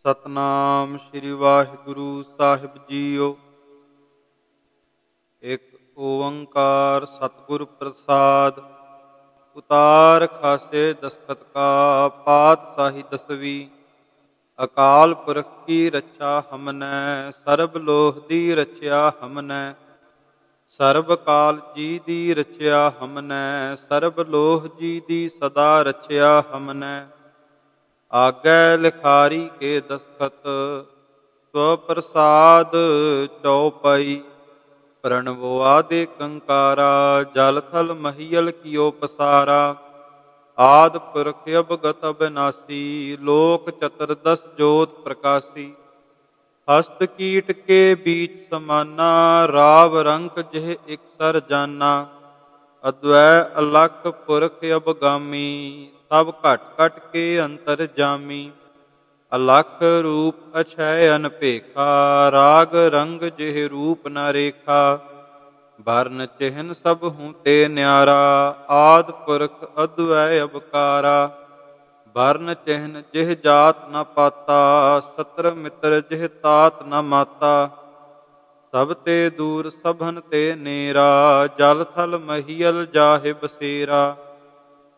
ਸਤਨਾਮ ਸ੍ਰੀ ਵਾਹਿਗੁਰੂ ਸਾਹਿਬ JIO. ਇੱਕ ਓੰਕਾਰ ਸਤਿਗੁਰ ਪ੍ਰਸਾਦ। ਉਤਾਰ ਖਾਸੇ ਦਸਤਕ ਕਾ ਪਾਤਸ਼ਾਹੀ ਦਸਵੀ। ਅਕਾਲ ਪੁਰਖ ਕੀ ਰੱਛਾ ਹਮਨੈ, ਸਰਬ ਲੋਹ ਦੀ ਰਚਿਆ ਹਮਨੈ। ਸਰਬ ਕਾਲ ਜੀ ਦੀ ਰਚਿਆ ਹਮਨੈ, ਸਰਬ ਲੋਹ ਜੀ ਦੀ ਸਦਾ ਰਚਿਆ ਹਮਨੈ। ਆਗੈ ਲਿਖਾਰੀ ਕੇ ਦਸਖਤ, ਸਵ ਪ੍ਰਸਾਦ ਚਉਪਈ। ਪ੍ਰਣਵੋ ਆਦਿ ਕੰਕਾਰਾ, ਜਲ ਥਲ ਮਹੀਲ ਕੀਓ ਪਸਾਰਾ। ਆਦਿ ਪੁਰਖ ਅਵਗਤ ਅਬਿਨਾਸੀ, ਲੋਕ ਚਤੁਰਦਸ ਜੋਤ ਪ੍ਰਕਾਸੀ। ਹਸਤ ਕੀਟ ਕੇ ਬੀਚ ਸਮਾਨਾ, ਰਾਵ ਰੰਕ ਜਿਹ ਇਕਸਰ ਜਾਨਾ। ਅਦਵੈ ਅਲਖ ਪੁਰਖ ਅਬਗਾਮੀ, ਸਭ ਘਟ ਘਟ ਕੇ ਅੰਤਰ ਜਾਮੀ। ਅਲਖ ਰੂਪ ਅਛੈ ਅਨਪੇਖਾ, ਰਾਗ ਰੰਗ ਜਿਹ ਰੂਪ ਨ ਰੇਖਾ। ਵਰਨ ਚਿਹਨ ਸਭ ਹੂੰ ਤੇ ਨਿਆਰਾ, ਆਦ ਪੁਰਖ ਅਦਵੈ ਅਬਕਾਰਾ। ਵਰਨ ਚਿਹਨ ਜਿਹ ਜਾਤ ਨ ਪਾਤਾ, ਸਤਰ ਮਿਤਰ ਜਿਹ ਤਾਤ ਨ ਮਾਤਾ। ਸਭ ਤੇ ਦੂਰ ਸਭਨ ਤੇ ਨੇਰਾ, ਜਲ ਥਲ ਮਹੀਲ ਜਾਹਿ ਬਸੇਰਾ।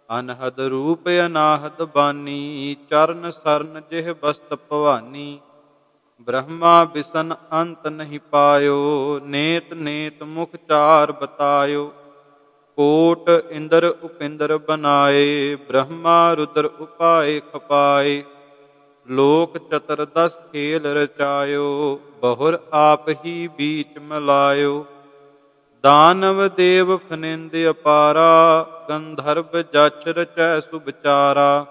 ਅਨਹਦ ਰੂਪ ਅਨਾਹਦ ਬਾਨੀ, ਚਰਨ ਸਰਨ ਜਿਹ ਬਸਤ ਭਵਾਨੀ। ਬ੍ਰਹਮਾ ਬਿਸਨ ਅੰਤ ਨਹੀਂ ਪਾਇਓ, ਨੇਤ ਨੇਤ ਮੁਖ ਚਾਰ ਬਤਾਇਓ। ਕੋਟ ਇੰਦਰ ਉਪਿੰਦਰ ਬਨਾਏ, ਬ੍ਰਹਮਾ ਰੁਦਰ ਉਪਾਏ ਖਪਾਏ। ਲੋਕ ਚਤੁਰਦਸ ਖੇਲ ਰਚਾਇਓ, ਬਹੁਰ ਆਪ ਹੀ ਬੀਚ ਮਿਲਾਇਓ। ਦਾਨਵ ਦੇਵ ਫਨਿੰਦ ਅਪਾਰਾ, ਗੰਧਰਵ ਜਛ ਰਚੈ ਸੁਭਚਾਰਾ।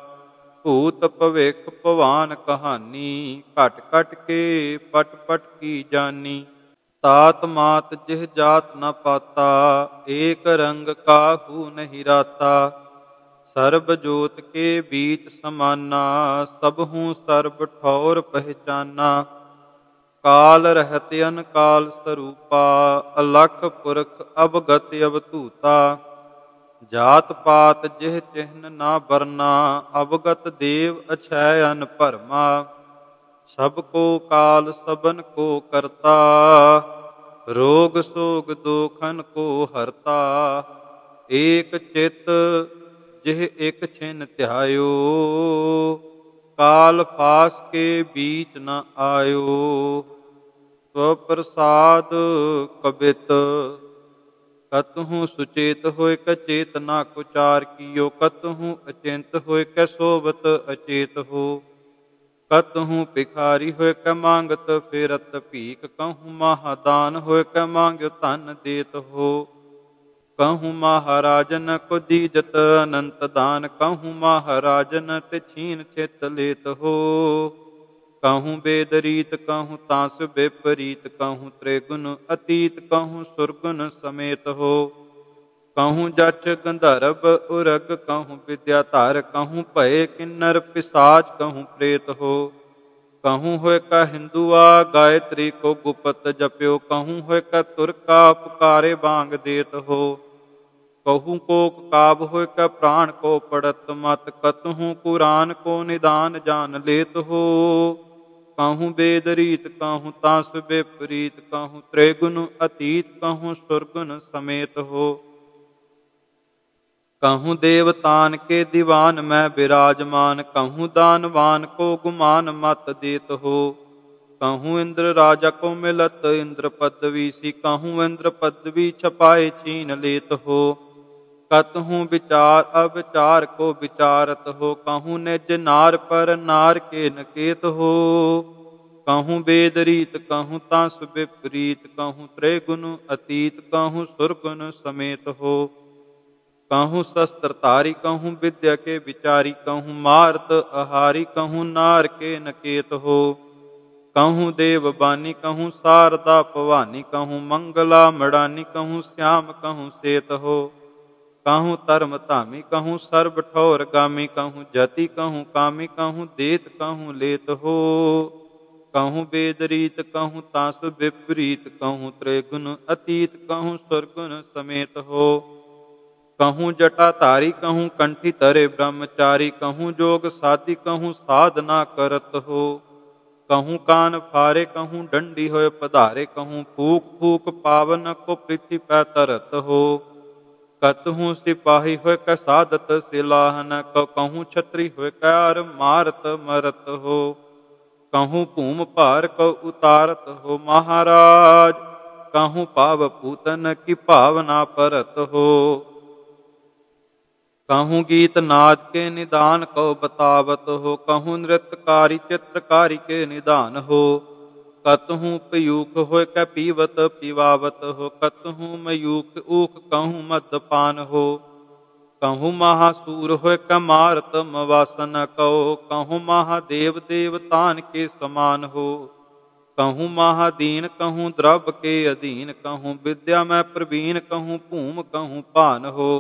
ਭੂਤ ਭਵਿਖ ਭਵਾਨ ਕਹਾਨੀ, ਘਟ ਘਟ ਕੇ ਪਟ ਪਟ ਕੀ ਜਾਨੀ। ਤਾਤ ਮਾਤ ਜਿਹ ਜਾਤ ਨ ਪਾਤਾ, ਏਕ ਰੰਗ ਕਾਹੂ ਨਹੀਂ ਰਾਤਾ। ਸਰਬ ਜੋਤ ਕੇ ਬੀਚ ਸਮਾਨਾ, ਸਭਹੂੰ ਸਰਬ ਠੌਰ ਪਹਿਚਾਨਾ। ਕਾਲ ਰਹਿਤ ਅਨਕਾਲ ਸਰੂਪਾ, ਅਲਖ ਪੁਰਖ ਅਵਗਤ ਅਵਧੂਤਾ। ਜਾਤ ਪਾਤ ਜਿਹ ਚਿਹਨ ਨਾ ਬਰਨਾ, ਅਵਗਤ ਦੇਵ ਅਛੈ ਅਨ ਭਰਮਾ। ਸਭ ਕੋ ਕਾਲ ਸਭਨ ਕੋ ਕਰਤਾ, ਰੋਗ ਸੋਗ ਦੋਖਨ ਕੋ ਹਰਤਾ। ਏਕ ਚਿਤ ਜਿਹ ਇਕ ਛਿਨ ਧਿਆਇਓ, ਕਾਲ ਫਾਸ ਕੇ ਬੀਚ ਨ ਆਇਓ। ਸਵ ਪ੍ਰਸਾਦ ਕਬਿਤ, ਕਤਹੂੰ ਸੁਚੇਤ ਹੋਇ ਕੈ ਚੇਤ ਨਾ ਕੁਚਾਰ ਕੀਓ। ਕਤਹੂੰ ਅਚਿੰਤ ਹੋਇ ਕੈ ਸੋਵਤ ਅਚੇਤ ਹੋ। ਕਤਹੂੰ ਭਿਖਾਰੀ ਹੋਇ ਕੈ ਮੰਗਤ ਫਿਰਤ ਭੀਖ। ਕਹੂੰ ਮਹਾਦਾਨ ਹੋਇ ਕੈ ਮੰਗਿਓ ਧਨ ਦੇਤ ਹੋ। ਕਹੂੰ ਮਹਾਰਾਜਨ ਕੋ ਦੀਜਤ ਅਨੰਤ ਦਾਨ। ਕਹੂੰ ਮਹਾਰਾਜਨ ਤੇ ਛੀਨ ਛਿਤ ਲੇਤ ਹੋ। ਕਹੂੰ ਬੇਦ ਰੀਤ ਕਹੂੰ ਤਾਂਸ ਵਿਪਰੀਤ। ਕਹੂੰ ਤ੍ਰਿਗੁਣ ਅਤੀਤ ਕਹੂੰ ਸੁਰਗੁਣ ਸਮੇਤ ਹੋ। ਕਹੂੰ ਜਛ ਗੰਧਰਵ ਉਰਗ ਕਹੂੰ ਵਿਦਿਆ ਧਰ। ਕਹੂੰ ਭਏ ਕਿੰਨਰ ਪਿਸਾਚ ਕਹੂੰ ਪ੍ਰੇਤ ਹੋ। ਕਹੂੰ ਹੋਇ ਕਾ ਹਿੰਦੂਆ ਗਾਇਤਰੀ ਕੋ ਗੁਪਤ ਜਪਿਓ। ਕਹੂੰ ਹੋਇ ਕਾ ਤੁਰਕਾ ਪੁਕਾਰੇ ਬਾਂਗ ਦੇਤ ਹੋ। ਕਹੂੰ ਕੋਕ ਕਾਬ ਹੋਇ ਕੈ ਪ੍ਰਾਣ ਕੋ ਪੜਤ ਮਤ। ਕਤਹੂੰ ਕੁਰਾਨ ਕੋ ਨਿਦਾਨ ਜਾਨ ਲੇਤ ਹੋ। ਕਹੂੰ ਬੇਦ ਰੀਤ ਕਹੂੰ ਤਾਂਸ ਵਿਪਰੀਤ। ਕਹੂੰ ਤ੍ਰਿਗੁਣ ਅਤੀਤ ਕਹੂੰ ਸੁਰਗੁਣ ਸਮੇਤ ਹੋ। ਕਹੂੰ ਦੇਵਤਾਨ ਕੇ ਦੀਵਾਨ ਮੈਂ ਬਿਰਾਜਮਾਨ। ਕਹੂੰ ਦਾਨਵਾਨ ਕੋ ਗੁਮਾਨ ਮਤ ਦੇਤ ਹੋ। ਕਹੂੰ ਇੰਦਰ ਰਾਜਾ ਕੋ ਮਿਲਤ ਇੰਦਰ ਪਦਵੀ ਸੀ। ਕਹੂੰ ਇੰਦਰ ਪਦਵੀ ਛਪਾਏ ਛੀਨ ਲੇਤ ਹੋ। ਕਤਹੂੰ ਵਿਚਾਰ ਅਵਿਚਾਰ ਕੋ ਵਿਚਾਰਤ ਹੋ। ਕਹੂੰ ਨਿਜ ਨਾਰ ਪਰ ਨਾਰ ਕੇ ਨਕੇਤ ਹੋ। ਕਹੂੰ ਬੇਦ ਰੀਤ ਕਹੂੰ ਤਾਂਸ ਵਿਪਰੀਤ। ਕਹੂੰ ਤ੍ਰਿਗੁਣ ਅਤੀਤ ਕਹੂੰ ਸੁਰਗੁਣ ਸਮੇਤ ਹੋ। ਕਹੂੰ ਸ਼ਸਤਰ ਧਾਰੀ ਕਹੂੰ ਵਿਦਿਆ ਕੇ ਵਿਚਾਰੀ। ਕਹੂੰ ਮਾਰਤ ਆਹਾਰੀ ਕਹੂੰ ਨਾਰ ਕੇ ਨਕੇਤ ਹੋ। ਕਹੂੰ ਦੇਵ ਬਾਨੀ ਕਹੂੰ ਸਾਰਦਾ ਭਵਾਨੀ। ਕਹੂੰ ਮੰਗਲਾ ਮੜਾਨੀ ਕਹੂੰ ਸਿਆਮ ਕਹੂੰ ਸੇਤ ਹੋ। ਕਹੂੰ ਧਰਮ ਧਾਮੀ ਕਹੂੰ ਸਰਬ ਠੌਰ ਗਾਮੀ। ਕਹੂੰ ਜਤੀ ਕਹੂੰ ਕਾਮੀ ਕਹੂੰ ਦੇਤ ਕਹੂੰ ਲੇਤ ਹੋ। ਕਹੂੰ ਬੇਦ ਰੀਤ ਕਹੂੰ ਤਾਂਸ ਵਿਪਰੀਤ। ਕਹੂੰ ਤ੍ਰਿਗੁਣ ਅਤੀਤ ਕਹੂੰ ਸੁਰਗੁਣ ਸਮੇਤ ਹੋ। ਕਹੂੰ ਜਟਾ ਧਾਰੀ ਕਹੂੰ ਕੰਠੀ ਧਰੇ ਬ੍ਰਹਮਚਾਰੀ। ਕਹੂੰ ਜੋਗ ਸਾਧੀ ਕਹੂੰ ਸਾਧਨਾ ਕਰਤ ਹੋ। कहूँ कान फारे कहूँ डंडी होए पधारे, कहूँ फूक फूक पावन को पृथ्वी पै तरत हो। कतहूँ सिपाही होए कै सादत सिलाहन, कहूँ छत्री होए कै मारत मरत हो। कहूँ भूम भार को उतारत हो महाराज, कहूँ पाव पूतन की भावना परत हो। कहूँ गीत नाद के निदान को बतावत हो, कहूँ नृत्यकारी चित्रकारी के निदान हो। कतहूँ पयूख होए कै पीवत पिवावत हो, कतहूँ मयूख ऊख कहूँ मदपान हो। कहूँ महासूर होए कै मारत मवासन कहो, कहूँ महादेव देवतान के समान हो। कहूँ महादीन कहूँ द्रव के अधीन, कहूँ विद्या में प्रवीण कहूँ भूम कहूँ पान हो।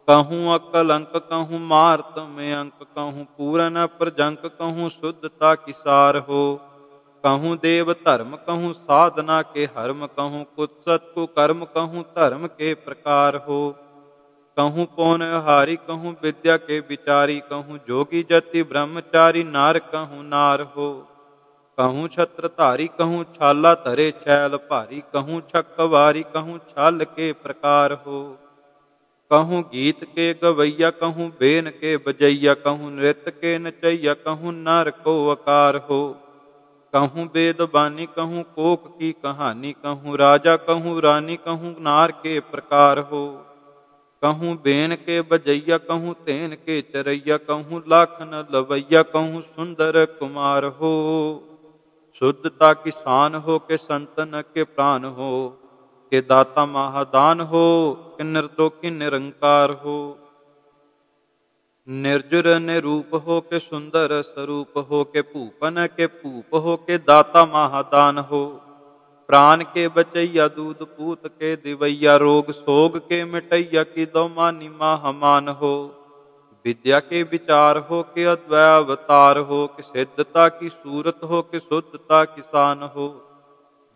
कहूँ अकलंक कहूँ मार्त में अंक, कहूँ पूरन प्रजंक कहूँ शुद्धता की सार हो। कहूँ देव धर्म कहूँ साधना के हर्म, कहूँ कुत्सत कुकर्म कहूँ धर्म के प्रकार हो। कहूँ पौनहारी कहूँ विद्या के विचारी, कहूँ जोगी जति ब्रह्मचारी नार कहूँ नार हो। कहूँ छत्रधारी कहूँ छाला धरे छैल भारी, कहूँ छकवारी कहूँ छाल के प्रकार हो। कहूँ गीत के गवैया कहूँ बेन के बजैया, कहूँ नृत्य के नचैया कहूँ नर को आकार हो। कहूँ वेद बानी कहूँ कोक की कहानी, कहूँ राजा कहूँ रानी कहूँ नार के प्रकार हो। कहूँ बेन के बजैया कहूँ तेन के चरैया, कहूँ लाखन लवैया कहूँ सुंदर कुमार हो। शुद्धता की शान हो के संतन के प्राण हो, के दाता महादान हो कि निर्दो की निरंकार हो। निर्जुर निरूप हो के सुंदर स्वरूप हो, के पूपन के पूप हो के दाता महादान हो। प्राण के बचैया दूध पूत के दिवैया, रोग सोग के मिटैया की दो मानी महामान हो। विद्या के विचार हो के अद्वै अवतार हो, कि सिद्धता की सूरत हो कि शुद्धता किसान हो।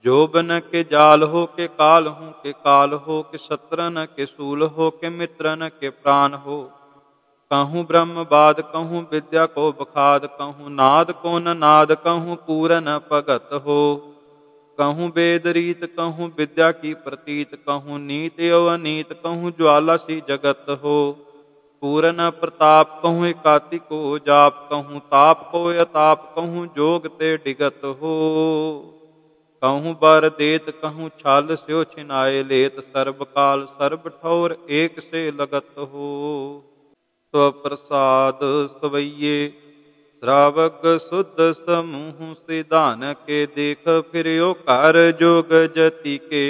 जोबन के जाल हो के काल हूँ के काल हो, कि शत्रन के सूल हो के मित्रन के प्राण हो। कहूँ ब्रह्मवाद कहूँ विद्या को बखाद, कहूँ नाद को न नाद कहूँ पूरन भगत हो। कहूँ वेद रीत कहूँ विद्या की प्रतीत, कहूँ नीत यो अनीत कहूँ ज्वाला सी जगत हो। पूरन प्रताप कहूँ एकाति को जाप, कहूँ ताप को अताप कहूँ जोग ते डिगत हो। कहूँ बर देत कहूँ छाल स्यो छिनाए लेत, सर्व काल सर्व ठौर एक से लगत हो। तो प्रसाद सवैये श्रावक शुद्ध समूह सिदान के, देख फिर कार जोग जति के।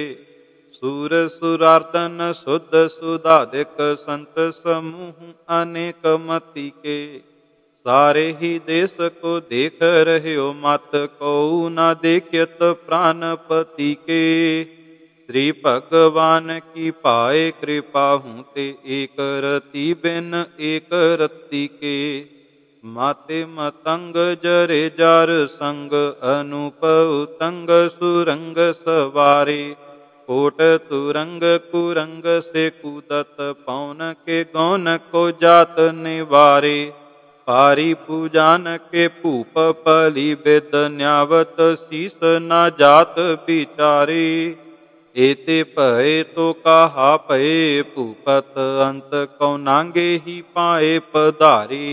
सूर सुरार्तन शुद्ध सुधाधिक संत समूह अनेक मति के। सारे ही देश को देख रहे हो मत, को न देखियत प्राणपति के। श्री भगवान की पाए कृपा हूँ ते, एक रति बिन एक रति के। माते मतंग जरे जार संग, अनूप उतंग सुरंग सवारे। कोट तुरंग कुरंग से कूदत, पौन के गौन को जात निवारे। पारी पूजान के पूप पली बेद, न्यावत शीस न जात बिचारे। एते पहे तो कहा पहे पूपत, अंत कौनांगे ही पाए पधारी।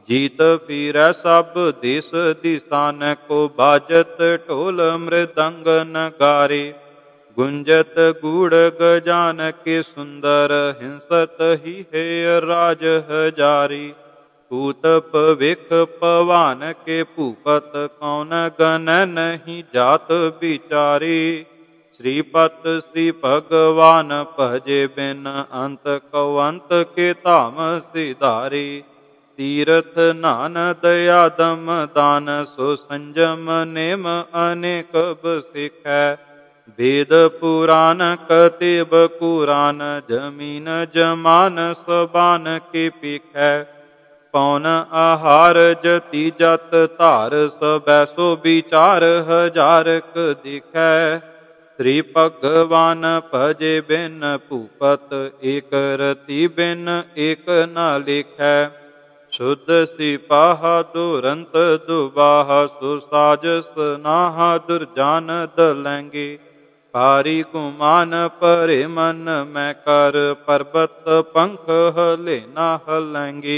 जीत फिर सब देश दिशान को, बाजत ढोल मृदंग नगारे। गुंजत गुड़ गजान के सुंदर, हिंसत ही है राज हजारी। पूतप विख पवान के पूपत, कौन गण नहीं जात बिचारी। श्रीपत श्री भगवान भजे बिन, अंत को अंत के धाम सिधारी। तीर्थ नान दया दम दान, सो संजम नेम अनेक सिखै। वेद पुराण कतिब कुरान, जमीन जमान सबान के पिखै। पौन आहार जति जत धार, सबैसो विचार हजारक दिखै। श्री भगवान भजे बिन पूपत, एक रति बिन एक न लिखै। शुद्ध सिपाहा दुरंत दुबाहा सुसाजस नाहा दुर्जान दलैंगे पारी गुमान परे मन मैं कर पर्वत पंख हले ना हलेंगे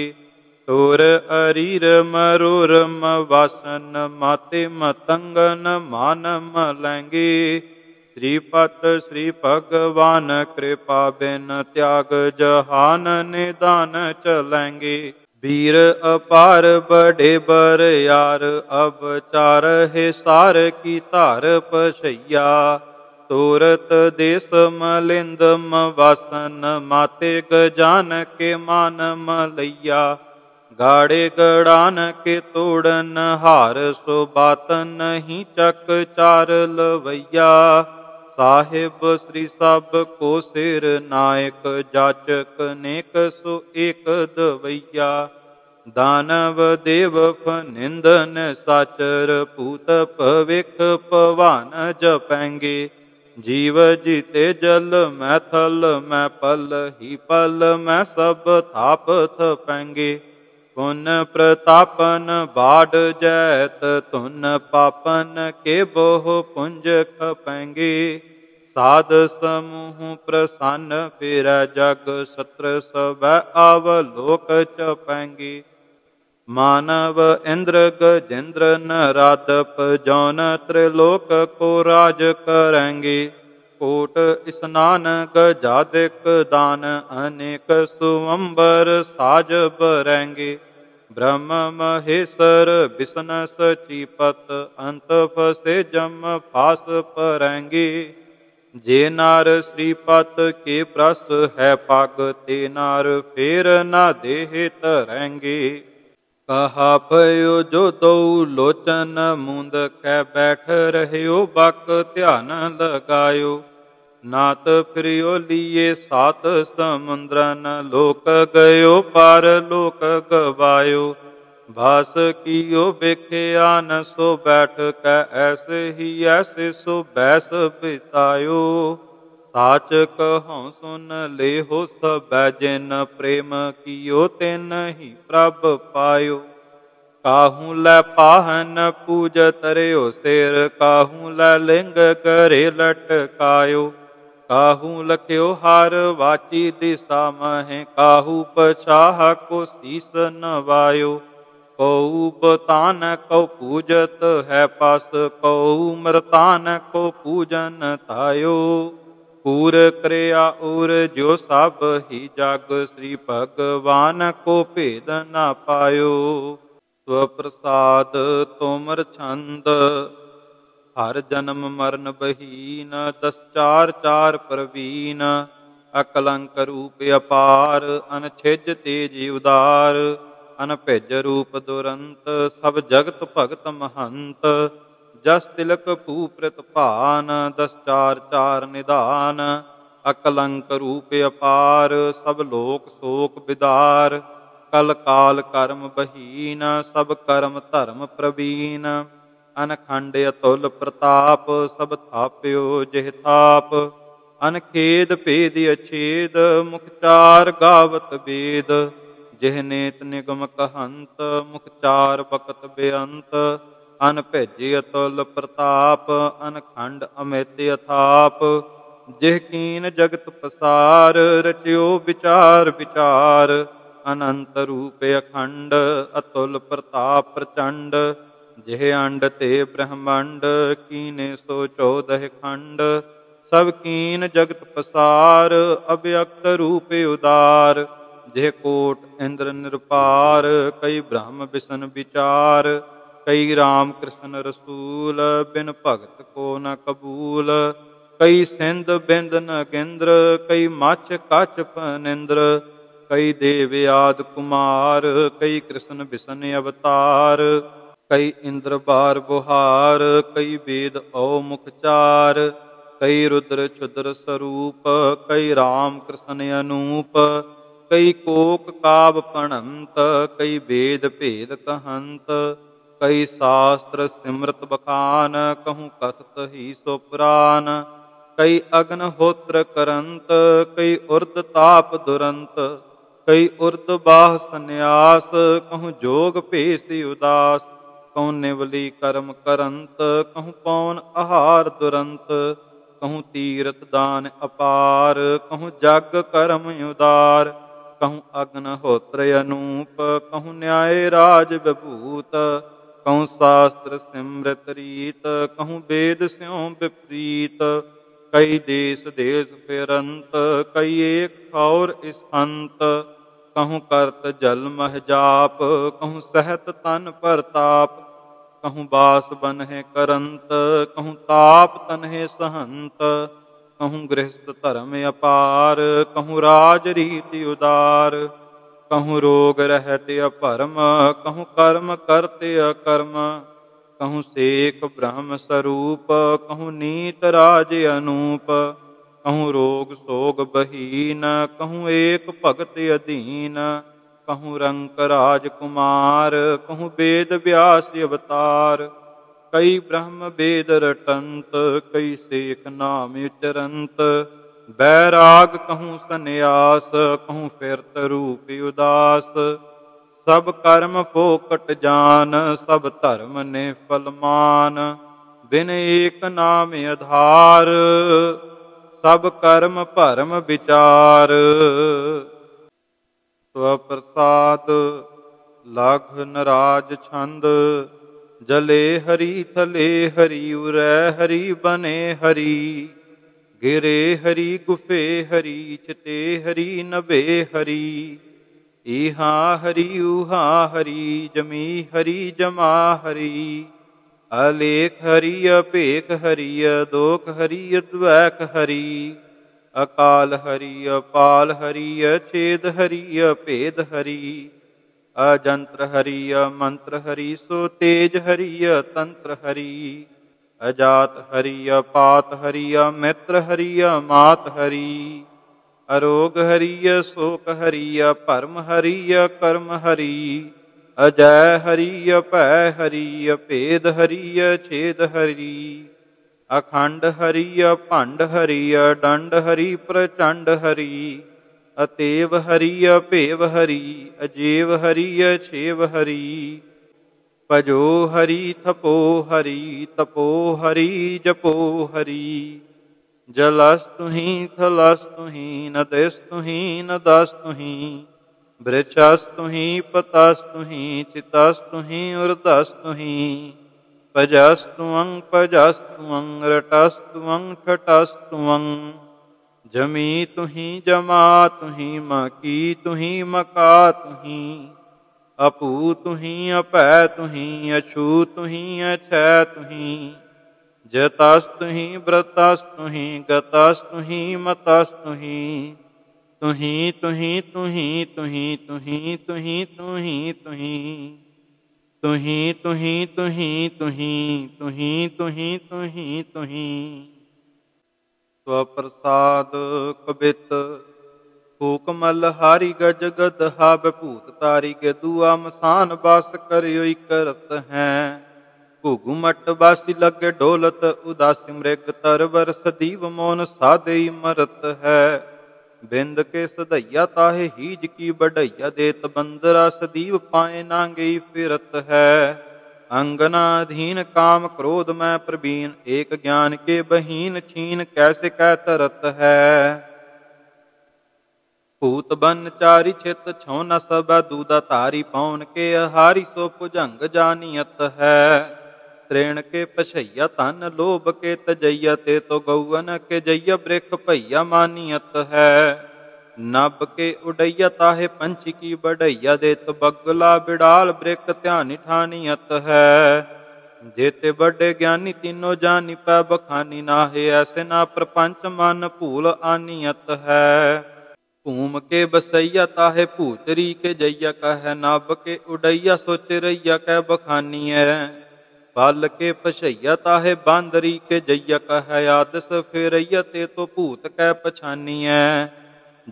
तोर अरीर मरोरम वासन माते मतंगन मान मलेंगे श्रीपत श्री भगवान कृपा बिन त्याग जहान निदान चलेंगे वीर अपार बड़े बर यार अब चार है सार की धार पशैया तोरत देश मलिंद वासन माते गजान के मान मलैया गाड़े गड़ान के तोड़न हार सो बात नहीं चक चार लवैया साहिब श्री सब को सिर नायक जाचक नेक सो एक दवैया दानव देव फनिंदन साचर पूत पविख पवान जपेंगे जीव जीते जल मैं थल मैं पल ही पल मैं सब थाप थपेंगे पुन प्रतापन बाढ़ जैत तुन पापन के बोह पुंज खपेंगे साध समूह प्रसन्न फिर जग सत्र सब अवलोक चपेंगे मानव इंद्र गजेंद्र नरादप जौन त्रिलोक को राज करेंगे कोट स्नान गजादिक दान अनेक सुअंबर साज बरेंगे ब्रह्म महेश्वर विष्णु सचीपत अंत फसे जम फास परेंगे जे नार श्रीपत के प्रस है पग ते नार फेर न देह तरेंगे कहा भयो जो दो लोचन मूंद कै बैठ रह्यो बक ध्यान लगायो नात फिरियो लिए सात समुद्रन लोक गयो पार लोक गवायो भास कियो बिख्या न सो बैठ कै ऐसे ही ऐसे सो बैस बितायो साच कहूँ सुन ले हो सब जिन प्रेम कियो तिन ही प्रभ पायो काहू लै पाहन पूज तरयो सिर काहू लै लिंग करे लटकायो काहू लख्यो हार वाची दिशा मह काहू पछाह को शीस नवायो कऊ बतान को पूजत है पास कऊ मरतान को पूजन तायो पूर क्रिया उर जो सब ही जग श्री भगवान को भेद न पायो स्वप्रसाद तोमर छंद हर जन्म मरण बहीन दस चार चार प्रवीण अकलंक रूप अपार अनछिज तेज उदार अनभिज रूप दुरंत सब जगत भगत महंत जस तिलक भूप्रत भान दस चार चार निधान अकलंक रूप अपार सब लोक शोक विदार कल काल कर्म बहीन सब कर्म धर्म प्रवीण अनखंड अतुल प्रताप सब थाप्यो जिह थाप अनखेद भेद अछेद मुख चार गावत वेद जिह नेत निगम कहंत मुख चार बकत बेअंत अनभिज अतुल प्रताप अनखंड अमित अथाप जिह कीन जगत पसार रच्यो विचार विचार अनंत रूप अखंड अतुल प्रताप प्रचंड जिह अंड ते ब्रह्मंड कीने सो 14 खंड सब कीन जगत पसार अव्यक्त रूप उदार जिह कोट इंद्र निरपार कई ब्रह्म विष्णु विचार कई राम कृष्ण रसूल बिन भगत को न कबूल कई सिंध बिंद न गिंद्र कई मच कच फनिंद्र कई देव आद कुमार कई कृष्ण विष्णु अवतार कई इंद्र बार बुहार कई वेद औमुख चार कई रुद्र क्षुद्र स्वरूप कई राम कृष्ण अनूप कई कोक काव पणंत कई वेद भेद कहंत कई शास्त्र सिमृत बखान कहूँ कथत ही सो पुराण कई अग्निहोत्र करंत कई उर्द ताप दुरंत कई उर्द बाह संन्यास, कहूँ जोग भेष उदास। कहूँ निवली कर्म करंत, कहूँ पौन आहार दुरंत। कहूँ तीरथ दान अपार, कहूँ जग कर्म उदार। कहूँ अग्निहोत्र अनूप, कहूँ न्याय राज विभूत। कहूँ शास्त्र सिमृत रीत, कहूँ वेद स्यों विपरीत। कई देश देश फिरंत, कई एक और इसहंत। कहूँ करत जल मह जाप, कहूँ सहत तन परताप। कहूँ बास बनहि करंत, कहूँ ताप तनहि सहंत। कहूँ गृहस्थ धर्म अपार, कहूँ राज रीति उदार। कहूँ रोग रहते अपरम, कहूँ कर्म करते अकर्म। कहूँ सेख ब्रह्म स्वरूप, कहूँ नीत राज अनूप। कहूँ रोग सोग बहीन, कहूँ एक भगत अधीन। कहूँ रंक राजकुमार, कहूँ वेद व्यास अवतार। कई ब्रह्म वेद रटंत, कई सेख नाम उचरंत। बैराग कहूँ सन्यास, कहूँ फिरत रूप उदास। सब कर्म फोकट जान, सब धर्म निफल मान। बिन एक नाम आधार, सब कर्म भरम विचार। स्वप्रसाद लघ नराज छंद, जले हरि थले हरि उरै हरि बने हरि। गिरे हरि गुफे हरि, चिते हरि नभे हरि। इहा हरि उहा हरि, जमी हरि जमा हरि। अलेख हरि अपेख हरि, अदोख हरि अद्वैक हरि। अकाल हरि अपाल हरि, अछेद हरि अभेद हरि। अजंत्र हरि अमंत्र हरि, सो तेज हरि अतंत्र हरि। अजात हरि अपात हरि, अमित्र हरि अमात हरि। अरोग हरि अशोक हरि, अपरम हरि अकर्म हरि। अजय हरि अभय हरि, अभेद हरि अछेद हरि। अखंड हरि अभंड हरि, अडंड हरि प्रचंड हरि। अतेव हरि अभेव हरि, अजेव हरि अछेव हरि। भजो हरि थपो हरि, तपो हरि जपो हरि। जलस्तु ही थलस्तु ही, नदस्तु ही नदस्तु ही। वृक्षस्तु ही पतस्तु ही, चितस्तु ही उर्दस्तु ही। पजस्तुअं पजस्तुअं, रटस्तुअं ठटस्तुअं। जमी तुही जमा तुही, मकी तुही मका तुही। अपू तुही अपै तुही, अछू तुही अछै तुही। जतस्तु ही व्रतस्तु ही, गतस्तु ही मतस्तु ही। तुही तुही तुही तुही तुही तुही तुही तुही। तुही तुही तुही तुही तुही तुही तुही तुही। स्वप्रसाद कबित फूक मलहारी, गज गदहा भूत तारी। के दुआ मसान बास करियो करत हैं। घुघुमट बासी लगे ढोलत, उदासी मृग तरवर। सदीव मौन साधे मरत है। बिंद के सदैया ताहे हीज की बढ़ैया। देत बंदरा सदीव पाए नांगे फिरत है। अंगना अधीन काम क्रोध में प्रवीण। एक ज्ञान के बहीन, छीन कैसे कै तरत है। भूत बन चारि छित, छौ न सब दूदा तारी। पौन के आहारी, सो भुजंग जानियत है। त्रेण के पछैया तन, लोभ के तजैया। ते तो गौवन के जैया, वृख भैया मानियत है। नभ के उड़ैया, ताहे पंछी की बढ़ैया। देत बगला बिड़ाल, वृख ध्यानी ठानियत है। जेते बड़े ज्ञानी, तीनों जानी पै बखानी। नाहे ऐसे ना प्रपंच, मन भूल आनियत है। भूम के बसैया, ताहे भूतरी के जैया। कह नभ के उड़ैया, सोच रैया कै बखानी है। बल के पछैया, ताहे बांदरी के जैया। कह आदस फेरैया, ते तो भूत कै पछानी है।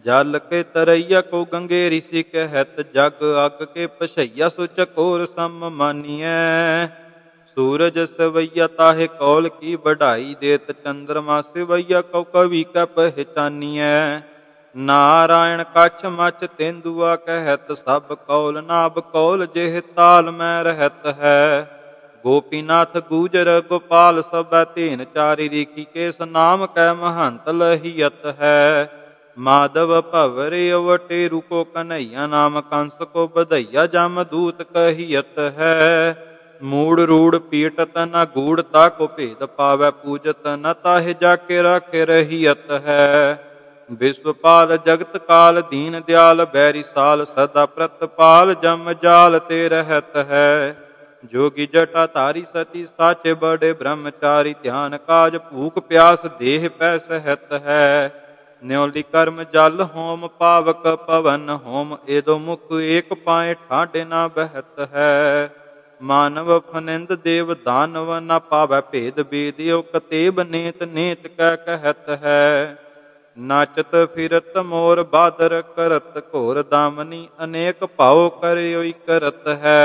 जल के तरैया, को गंगेरी सी कहत। जग अग के पछैया, सो चकोर सम मानिय। सूरज सवैया, ताहे कौल की बढ़ाई। देत चंद्रमा सिवैया, कौ कवि कै पहचानिय। नारायण कछ मच तेंदुआ कहत, सब कौल नाभ कौल जेह ताल में रहत है। गोपीनाथ गुजर गोपाल सब तीन चारि, ऋषिकेश नाम कै महंत लहियत है। माधव भवर अवटे रुको कन्हैया, नाम कंस को बधैया जम दूत कहियत है। मूड रूढ़ पीटत न गूढ़ता को भेद पावै, पूजत न ताहि जाके राखे रहियत है। विश्वपाल जगत काल दीन दयाल, बैरी साल सदा प्रतपाल जम जाल ते रहत है। जोगी जटा तारी सती साचे बड़े ब्रह्मचारी, ध्यान काज भूख प्यास देह पै सहत है। न्योली कर्म जल होम पावक पवन होम, एदो मुख एक पाए ठाडे ना बहत है। मानव फनिंद देव दानव न पावै भेद, बेदियो कतेब नेत नेत कै कहत है। नाचत फिरत मोर बादर करत, घोर दामनी अनेक भाव करयोई करत है।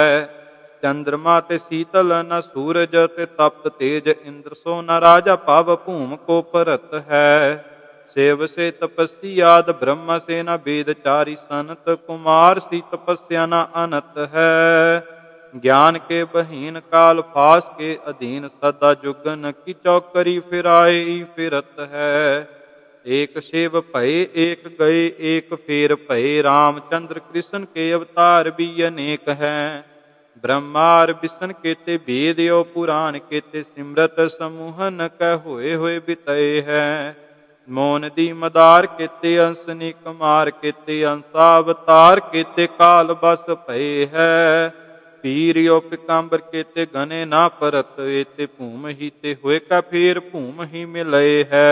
चंद्रमा ते शीतल न सूरज ते तप्त तेज, इंद्र सो न राजा पाव भूम को परत है। सेव से तपस्वी आद ब्रह्म से न वेद चारी, सनत कुमार सी तपस्या न अनत है। ज्ञान के बहीन काल फास के अधीन, सदा जुगन की चौकरी फिराए फिरत है। एक सेव भय एक गए एक फेर भय, रामचंद्र कृष्ण के अवतार भी अनेक हैं। ब्रह्मार विष्ण केते वेद यो पुराण केते, सिमरत समूहन कह होए बितए हैं। मोन दी मदार केते अंसनी कुमार केते, अंसावतार केते काल बस भय है। पीर यो पिकाम्बर केते गने ना परत, एते भूम ही ते होए का फिर भूम ही मिले है।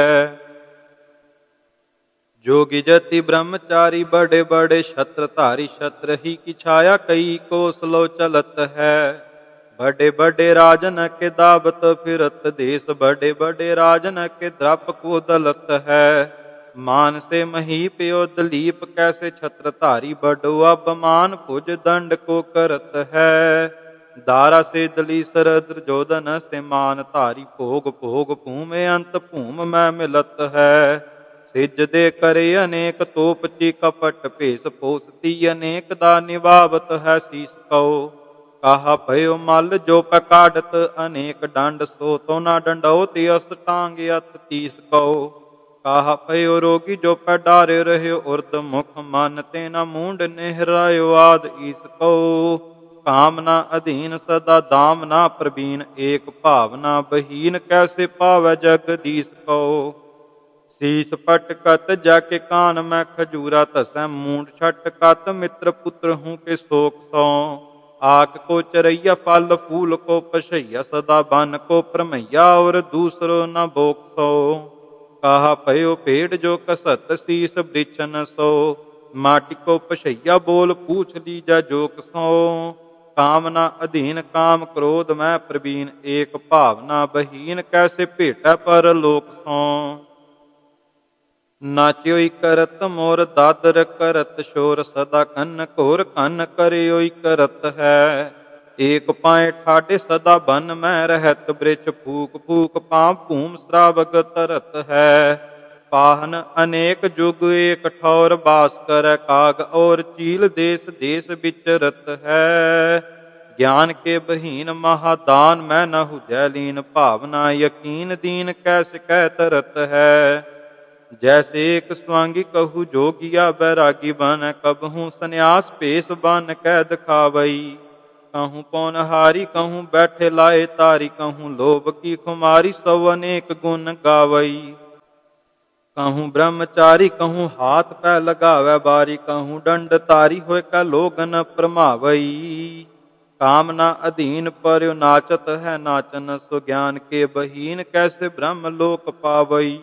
जोगी जति ब्रह्मचारी बड़े बड़े छत्रधारी, छत्र ही की छाया कई कोसलो चलत है। बड़े बड़े राजन के दावत फिरत देश, बड़े बड़े राजन के द्रप को दलत है। मान से महीप यो दलीप कैसे छत्रधारी, बड़ो अपमान भुज दंड को करत है। दारा से दलीसर दुर्योधन से मान धारी, भोग भोग भूमि अंत भूम में मिलत है। सिज दे करे अनेक तोपची कपट, भेष पोसती अनेक दा निभावत है शीस कौ। कहा भयो मल जो पकाड़त अनेक दंड, सो तो न दंडौत अष्टांग अत 30 कौ। कहा भयो रोगी जो पै डारे रहे उर्द मुख, मन तेना मूंड नेहरायो आद ईस कौ। कामना अधीन सदा दामना प्रवीण, एक भावना बहीन कैसे पावै जगदीश कौ। शीस पटकत जाके कान में खजूरा तसै, मूंड छटकत मित्र पुत्र हूँ के शोक सौ। आक को चरैया फल फूल को पशैया, सदा बन को प्रमैया और दूसरो न भोग सो। कहा भयो पेड़ जो कसत शीस वृक्षन सो, माटी को पशैया बोल पूछ लीजा जोक सो। कामना अधीन काम क्रोध में प्रवीण, एक भावना बहीन कैसे भेटा पर लोक सो। नाच्योई करत मोर दादर करत शोर, सदा कन्न घोर कन्न करयोई करत है। एक पाए ठाडे सदा बन में रहत, वृक्ष फूक फूक पाप भूम श्रावक तरत है। पाहन अनेक जुग एक ठौर बास कर, काग और चील देश देश विचरत है। ज्ञान के बहीन महादान में न हुजै लीन, भावना यकीन दीन कैसे कह तरत है। जैसे एक स्वांगी कहू जोगिया बैरागी बन, कबहू सन्यास पेश बन कह दिखावई। कहूँ पौनहारी कहूँ बैठे लाए तारी, कहूँ लोभ की खुमारी सौ अनेक गुण गावई। कहूँ ब्रह्मचारी कहूँ हाथ पै लगावै बारी, कहूँ दंड तारी होए का लोगन प्रमावई। कामना अधीन पर नाचत है नाचन, सो ज्ञान के बहीन कैसे ब्रह्म लोक पावई।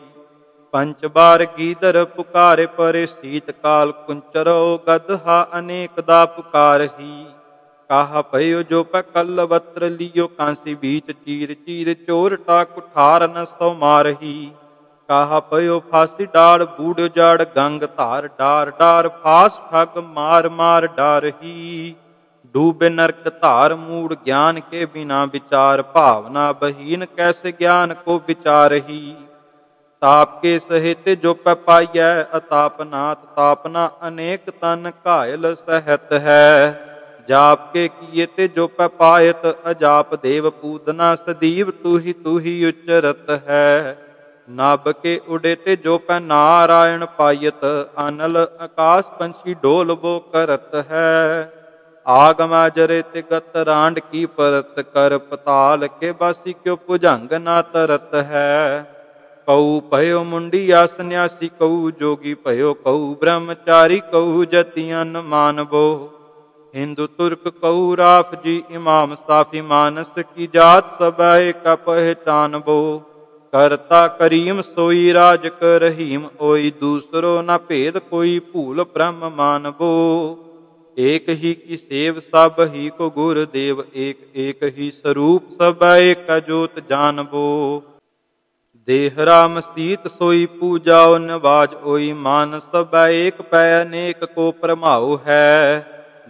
पंच बार गीदर पुकारे परे, शीत काल कुंचरो गदहा अनेक दा पुकार ही। कहा भयो जो पकल वत्र लियो, कांसी बीच चीर चीर चोर टाक ठार न सौ मारही। कहा भयो फांसी डार बूढ़ जाड़, गंग धार डार डार फांस ठग मार मार डारही। डूबे नरक धार मूड ज्ञान के बिना विचार, भावना बहीन कैसे ज्ञान को विचारही। ताप के सहित जो पाइयै अतापनाथ तापना अनेक तन घायल सहत है। जाप के किए ते जो पायत अजाप देव पूतना सदीव तू ही उच्चरत है। नभ के उड़े ते जो पै नारायण पायत अनल आकाश पंछी डोल वो करत है। आगमा जरे ते गत रांड की परत कर पताल के बासी क्यों भुजंग ना तरत है। कऊ भयो मुंडिया सन्यासी कऊ जोगी भयो कऊ ब्रह्मचारी कऊ जतियन मानवो। हिंदू तुर्क कऊ राफ जी इमाम साफी मानस की जात सबय का पहचानबो। करता करीम सोई राज कर रहीम ओई दूसरो न भेद कोई भूल ब्रह्म मानबो। एक ही की सेव सब ही को गुरुदेव एक एक ही स्वरूप सब एक जोत जानबो। देहरा मसीत सोई पूजाओ नवाज ओई मान सब एक पै अनेक को परमाओ है।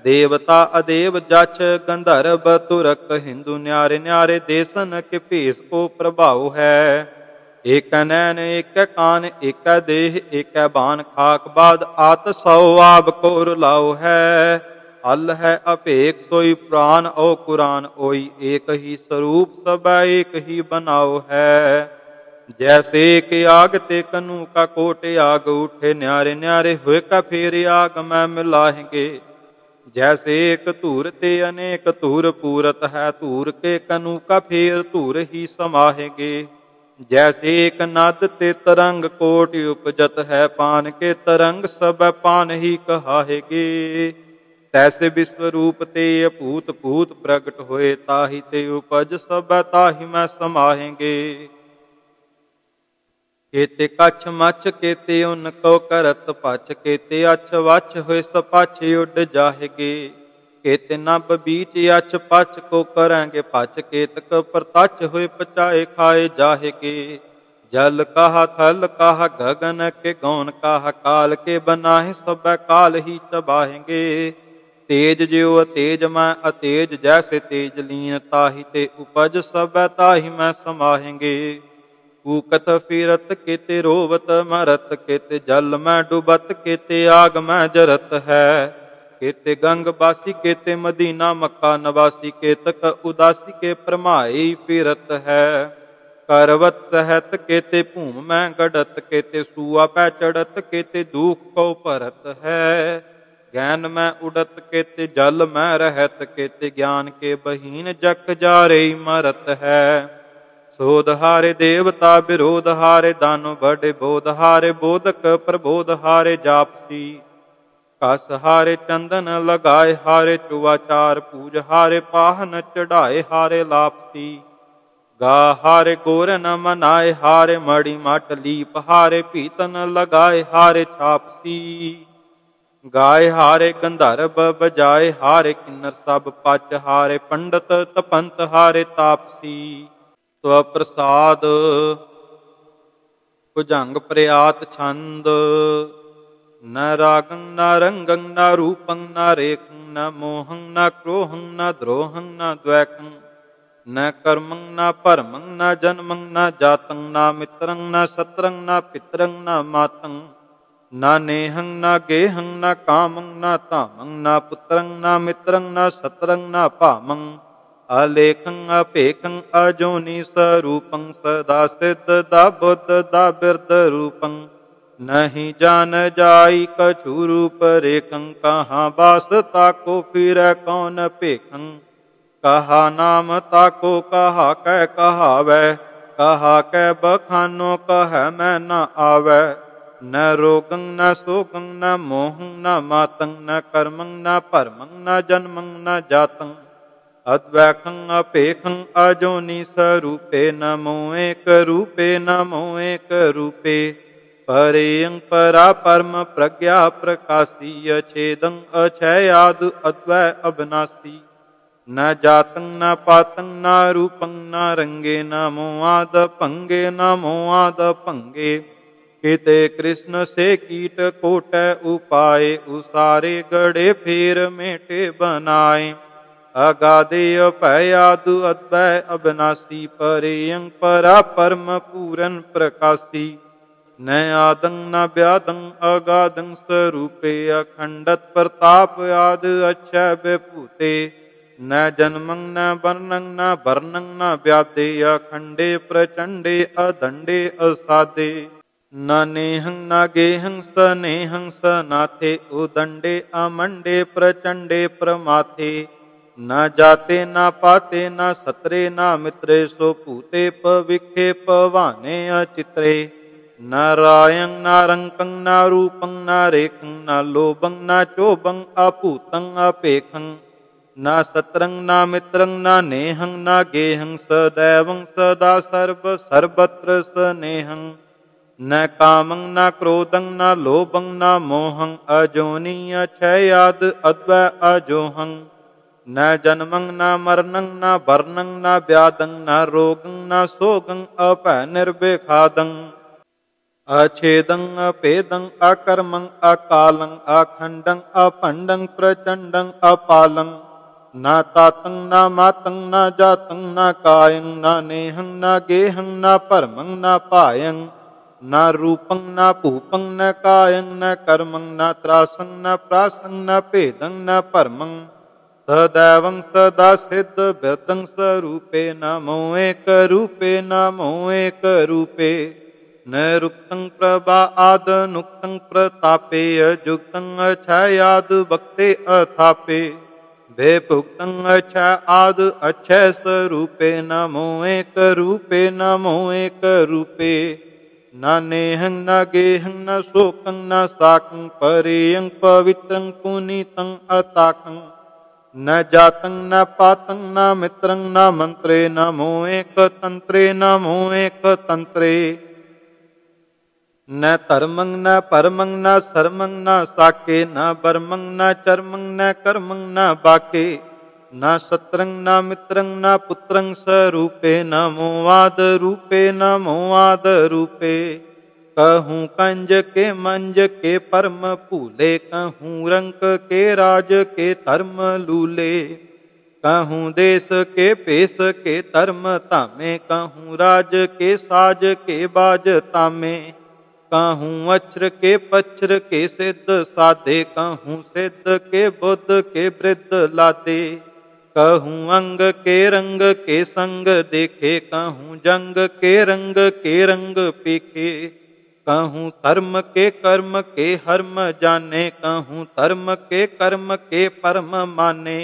देवता अदेव जच गंधर्व तुरक हिंदू न्यारे न्यारे देसन के भेष को प्रभाव है। एक नैन एक कान एक देह एक बान खाक बाद आत सौ आब को रुलाओ है। अल है अपेक सोई प्राण ओ कुरान ओई एक ही स्वरूप सब एक ही बनाओ है। जैसे के आग ते कनु का कोटे आग उठे न्यारे न्यारे हुए का फेर आग में मिलाएंगे। जैसे एक धूर ते अनेक धूर पूरत है धूर के कनु का फेर धूर ही समाहेंगे। जैसे एक नद ते तरंग कोटि उपजत है पान के तरंग सब पान ही कहाहेगे। तैसे विश्वरूप ते अभूत भूत प्रगट होए ताहि ते उपज सब ताहि में समाहेंगे। केते कछ मछ केते उन को करत पछ केते अछ वछ होए सपाछे उड जाहेगे। केते नभ बीच अछ पछ को करेंगे पछ केतक परतच हुए पचाए खाए जाहेगे। जल कहा थल कहा गगन के गौन कहा काल के बनाए सब काल ही चबाहेंगे। तेज ज्यो अतेज मैं अतेज जैसे तेज लीन ताहि ते उपज सब ताहि में समाहेंगे। कूकत फिरत केते रोवत मरत केते जल में डूबत केते आग में जरत है। केते गंग बासी केते मदीना मक्का नवासी केतक उदासी के प्रमाई फिरत है। करवत सहत केते भूम में गढ़त केते सुआ पै चढ़त केते दुख को परत है। ज्ञान में उड़त केते जल में रहत केते ज्ञान के बहीन जक जारे मरत है। सोध हारे देवता विरोध हारे दानो बड़े बोध हारे बोधक प्रबोध हारे जापसी। कस हारे चंदन लगाए हारे चुआचार पूज हारे पाहन चढ़ाए हारे लापसी। गा हारे गोरन मनाए हारे मड़ी मट लीप हारे पीतन लगाए हारे छापसी। गाय हारे गंधर्व बजाए हारे किन्नर सब पच हारे पंडित तपंत हारे तापसी। स्वप्रसाद भुजंग प्रयात छंद न रागं न रंगं न रूपं न रेखं न मोहं न क्रोहं न द्रोहं न द्वैकं न कर्मं न परमं न जन्मं न जातं न मित्रं न शत्रं न पितरं न मातं न नेहं न गेहं न कामं न तामं न पुत्रं न मित्रं न शत्रं न पामं अलेखं अपेखं अजोनि स्वरूपं सदा सिद्ध दा बुद्ध दा बिरद रूपं। नहीं जान जाई कछु रूप रेखं कहाँ बास ताको फिर कौन पेखं। कहा नाम ताको कहा कै कहावै कहा कै बखानो कह मैं न आवै। न रोगं न शोकं न मोहं न मातं न कर्मं न परमं न जन्मं न जातं अद्वैखं अपेखं अजोनि स्वरूपे नमो एक रूपे नमो एक रूपे। परेयं परा परम प्रज्ञा प्रकाशी अछेदं अक्षयाद अद्वै अविनाशी। न जातं न पातं न रूपं न रंगे नमो आद पंगे नमो आद पंगे। केते कृष्ण से कीट कोट उपाय उसारे गड़े फेर मेटे बनाए। अगाधेय पयादु अद्वै अविनाशी परेयं परा परम पूरन प्रकाशी। न आदं न व्यादं अगाधं स्वरूपे अखंडत प्रताप आद अक्षय विभूते न जन्मं न वर्णं न वर्णं न व्यादे अखंडे प्रचंडे अदंडे असादे न नेहं न गेहं स नेहं स नाथे उदंडे अमंडे प्रचंडे प्रमाथे न जाते न पाते न सत्रे न मित्रे सो पूते पविखे पवाने अचित्रे न रायं न रंकं न रूपं न रेखं न लोभं न चोभं अपूतं अपेखं न सत्रं न मित्रं न नेहं न गेहं सदैवं सदा सर्व सर्वत्र स्नेहं न कामं न क्रोधं न लोभं न मोहं अजोनीय क्षयाद अद्वै अजोहं न जन्मं न मरणं न वर्णं न व्याधं न रोगं न शोगं अपै निर्विखादं अछेदं अपेदं अकर्मं अकालं अखंडं अपंडं प्रचंडं अपालं न तातं न मातं न जातं न कायं न नेहं न गेहं न परमं न पायं न रूपं न पूपं न कायं न कर्मं न त्रासं न प्रासं न भेदं न परमं सदैवं सदा सिद्ध भेदं स्वरूपे नमो एक रूपे नमो एक रूपे न रुक्तं प्रभा आद नुक्तं प्रतापे अजुक्तं अक्षयाद वक्ते अथापे भेभुक्तं अक्षय आद अक्षय स्वरूपे नमो एक रूपे नमो एक रूपे न नेहं न गेहं न शोकं न साकं परेयं पवित्रं पुनीतं अताकं न जातं न पातं न मित्रं न मंत्रे नमो एक तंत्रे नमो एक तंत्रे न धर्मं न परमं न शर्मं न साके न बर्मं न चर्मं न कर्मं न बाके न शत्रं न मित्रं न पुत्रं स्वरूपे नमो आद रूपे नमो आद रूपे कहूँ कंज के मंज के परम फूले कहूँ रंक के राज के धर्म लूले कहूँ देश के पेश के धर्म तामे कहूँ राज के साज के बाज तामे कहूँ अक्षर के पक्षर के सिद्ध साधे कहूँ सिद्ध के बुद्ध के वृद्ध लादे कहूँ अंग के रंग के संग देखे कहूँ जंग के रंग पीखे कहूँ धर्म के कर्म के हर्म जाने कहूँ धर्म के कर्म के परम माने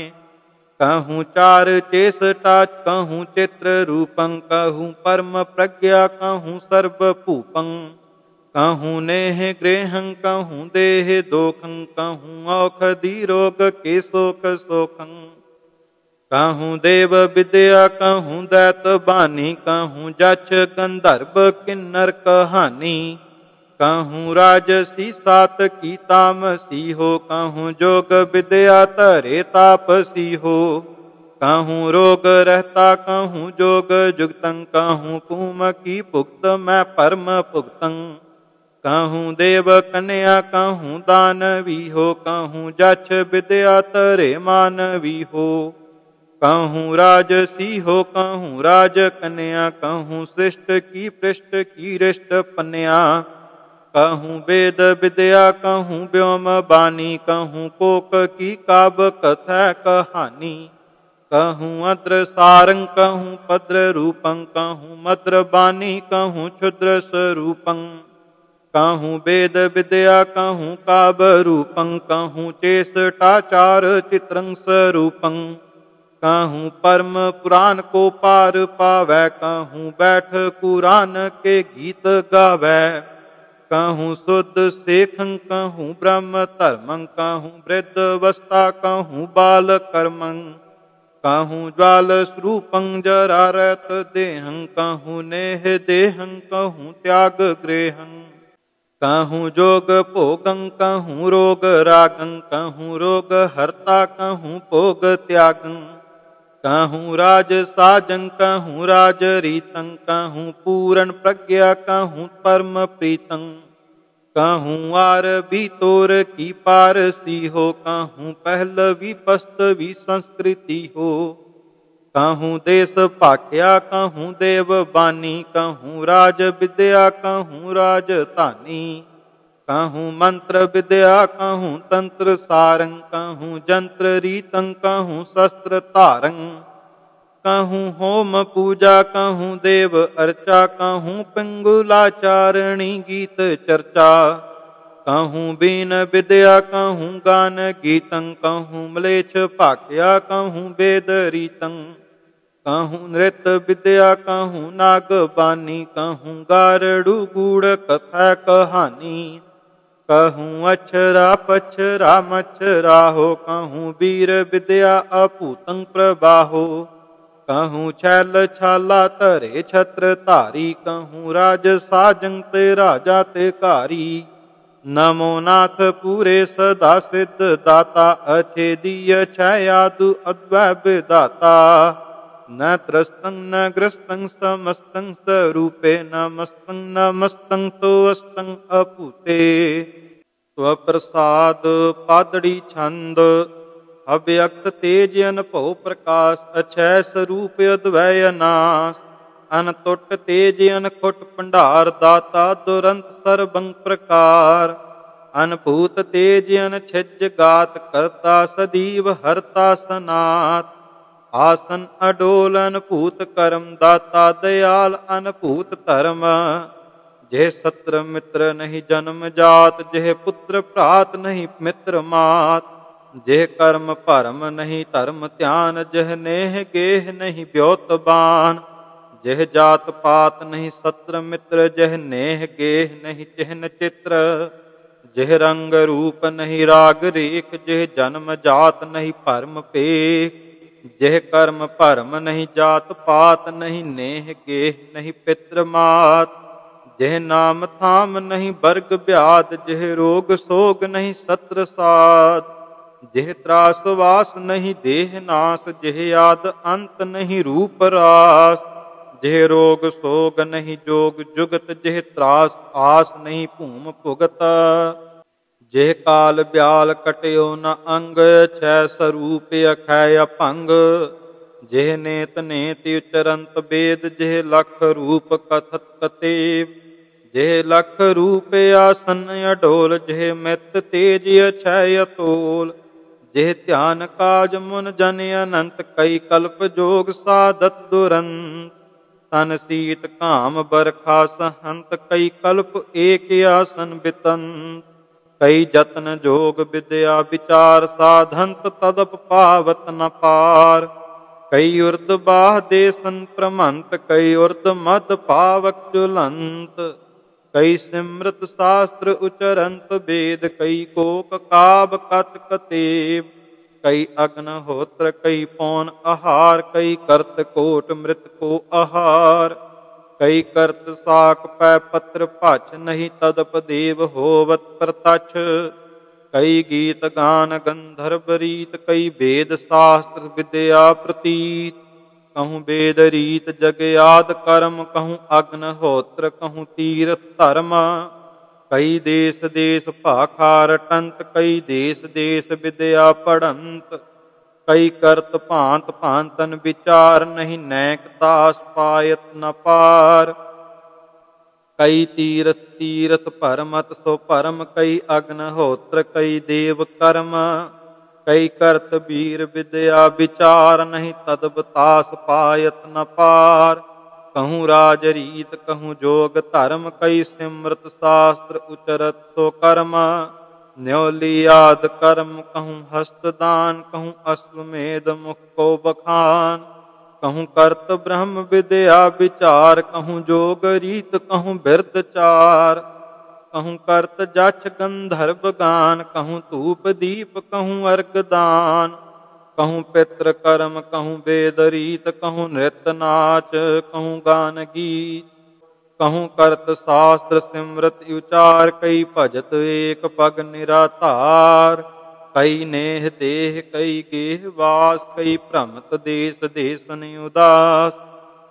कहूँ चार चेष्टा कहूँ चित्र रूपं कहूँ परम प्रज्ञा कहूँ सर्व पूपं कहूँ नेह गृहं कहूँ देह दोखं कहूँ औषधि रोग के शोक शोकं कहूँ देव विद्या कहूँ दैत बानी कहूँ जक्ष गंधर्व किन्नर कहानी कहूँ राजसी सात की तामसी हो कहूँ जोग विद्या तरे तापसी हो कहूँ रोग रहता कहूँ जोग जुगतं कहूँ कुम की पुक्त मैं परम पुक्तं कहूँ देव कन्या कहूँ दानवी हो कहूँ जक्ष विद्या तरे मानवी हो कहूँ राजसी हो कहूँ राज कन्या कहूँ शिष्ट की पृष्ठ की रिष्ट पन्या कहूँ वेद विद्या कहूँ व्योम बानी कहूँ कोक की काव्य कथा कहानी कहूँ अद्र सारंग कहूँ पद्र रूपं कहूँ मद्र बानी कहूँ क्षुद्र स्वरूपं कहूँ वेद विद्या कहूँ काव्य रूपं कहूँ चेष्टाचार चित्रं स्वरूपं कहूँ परम पुराण को पार पावै कहूँ बैठ कुरान के गीत गावै कहूँ शुद्ध शेखं कहूँ ब्रह्म धर्मं कहूँ वृद्ध अवस्था कहूँ बाल कर्मं कहूँ ज्वाल स्वरूपं जरारत देहं कहूँ नेह देहं कहूँ त्याग गृहं कहूँ जोग भोगं कहूँ रोग रागं कहूँ रोग हर्ता कहूँ भोग त्यागं कहूँ राज साजं कहूँ राज रीतं कहूँ पूर्ण प्रज्ञा कहूँ परम प्रीतं कहूँ आर भी तोर की पारसी हो कहूँ पहलवी पस्तवी संस्कृति हो कहूँ देश भाख्या कहूँ देव बानी, कहूँ राज विद्या कहूँ राजधानी, कहूँ मंत्र विद्या कहूँ तंत्र सारंग, कहूँ जंत्र रीतं कहूँ शस्त्र तारंग, कहूँ होम पूजा कहूँ देव अर्चा, कहूँ पिंगुलाचारणी गीत चर्चा, कहूँ बीन विद्या कहूँ गान गीतं, कहूँ म्लेच्छ भाख्या कहूँ वेद रीतं, कहूँ नृत्य विद्या कहूँ नागबानी, कहूँ गारड़ू गूढ़ कथा कहानी, कहूँ अक्षरा पक्षरा मच्छरा हो, कहूँ वीर विद्या अपूतं प्रबाहो, कहूँ छैल छाला तरे छत्र तारी, कहूँ राज साजं ते राजा ते कारी, नमो नाथ पूरे सदा सिद्ध दाता, अछेदीय छयादु अद्वै विदाता, न त्रस्तं न ग्रस्तं समस्तं स्वरूपे, नमस्तं नमस्तं तोऽस्तं अपूते। स्वप्रसाद पादड़ी छंद। अव्यक्त तेज अनुभव प्रकाश, अक्षय स्वरूप अद्वय नाश, अनतुट तेज अनखुट भंडार दाता, दुरंत सर्वं प्रकार, अनभूत तेज अनछिज गात करता, सदीव हरता सनात, आसन अडोल अनभूत कर्म दाता, दयाल अनभूत धर्म, जेह सत्र मित्र नहीं जन्म जात, जेह पुत्र प्रात नहीं मित्र मात, जेह कर्म भरम नहीं धर्म ध्यान, जेह नेह गेह नहीं ब्योत बान, जेह जात पात नहीं सत्र मित्र, जेह नेह गेह नहीं चिन्ह चित्र, जेह रंग रूप नहीं राग रेख, जेह जन्म जात नहीं भरम पेख, जेह कर्म भरम नहीं जात पात, नहीं नेह गेह नहीं पितृ मात, जेह नाम थाम नहीं वर्ग व्याध, जेह रोग सोग नहीं सत्र साध, जेह त्रास वास नहीं देह नाश, जेह आद अंत नहीं रूप रास, जेह रोग सोग नहीं जोग जुगत, जेह त्रास आस नहीं भूम भुगत, जेह काल ब्याल कटयो न अंग, छह स्वरूप अखय अपंग, जेह नेत नेत उचरंत वेद, जेह लख रूप कथत कतेव, जेह लख रूप आसन अडोल, जेह मित तेज अक्षय अतोल, जेह ध्यान काज मुन जन अनंत, कई कल्प जोग साधत दुरंत, तन सीत काम बरखा सहंत, कई कल्प एक आसन बितंत, कई जतन जोग विद्या विचार साधंत, तदप पावत न पार, कई उर्द बाह देसन प्रमंत, कई उर्द मद पावक ज्वलंत, कई सिमृत शास्त्र उचरंत वेद, कई कोक काब कत कतेव, कई अग्नहोत्र कई पौन आहार, कई कर्त कोट मृत को आहार, कई कर्त साक पै पत्र पछ, नहीं तदप देव होवत प्रतक्ष, कई गीत गान गंधर्व रीत, कई वेद शास्त्र विद्या प्रतीत, कहूँ वेद रीत जग आद कर्म, कहूँ अग्नहोत्र कहूँ तीर्थ धर्म, कई देश देश भाखा रटंत, कई देश देश विद्या पढ़ंत, कई करत भांत भांतन विचार, नहीं नैक तास पायत न पार, कई तीरथ तीरथ परमत सो परम, कई अग्नहोत्र कई देव कर्म, कई करत वीर विद्या विचार, नहीं तदबतास पायत न पार, कहूँ राज रीत कहूँ जोग धर्म, कई सिमृत शास्त्र उचरत सो कर्म, न्योली आद कर्म कहूँ हस्तदान, कहूँ अश्वमेध मुख को बखान, कहूँ कर्त ब्रह्म विद्या विचार, कहूँ जोग रीत कहूँ बिरद चार, कहूँ कर्त जछ गंधर्व गान, कहूँ धूप दीप कहूँ अर्घ दान, कहूँ पितृ कर्म कहूँ वेद रीत, कहूँ नृत्य नाच कहूँ गान गीत, कहूँ करत शास्त्र सिमरत उचार, कई भजत एक पग निराधार, कई नेह देह कई गेह वास, कई भ्रमत देश देशन उदास,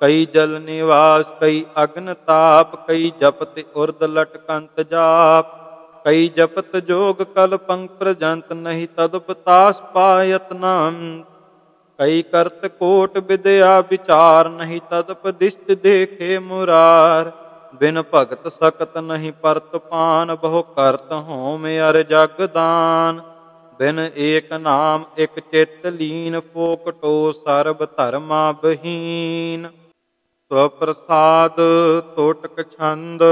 कई जल निवास कई अग्न ताप, कई जपत उर्द लटकंत जाप, कई जपत जोग कल पंक प्रजंत, नहीं तदपतास पायत नाम, कई करत कोट विद्या विचार, नहीं तदपदिष्ट देखे मुरार। बिन भगत सकत नहीं परत पान, बहु करत होम अर जग दान। बिन एक नाम एक चित लीन, फोकटो सर्ब धर्मा बहीन। स्वप्रसाद तोटक छंद,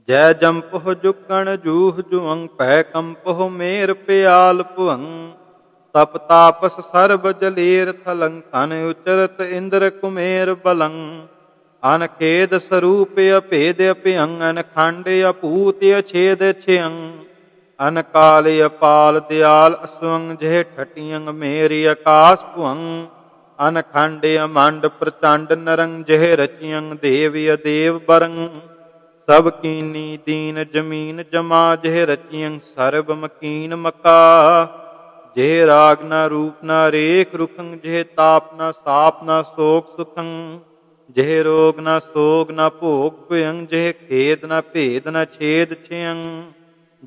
जय जंपह जुकण जूह जुअंग, पै कंपह मेर प्याल पुअंग। तप तापस सर्ब जलेर थलंग, तन उचरत इंद्र कुमेर बलंग। अनखेद स्वरूप अभेद अभ्यंग, अनखंड अपूत अछेद छियंग। अनकाल अपाल दयाल असुअंग, जह ठटियंग मेरी आकाश पुअंग। अनखंड अमंड प्रचंड नरंग, जह रचियंग देव अदेव बरंग। सब कीनी दीन जमीन जमा, जह रचियंग सर्ब मकीन मका। जह राग न रूप न रेख रुखंग, जह ताप न साप न शोक सुखंग। जह रोग न सोग न भोग भयंग, जह खेद न भेद न छेद छियंग।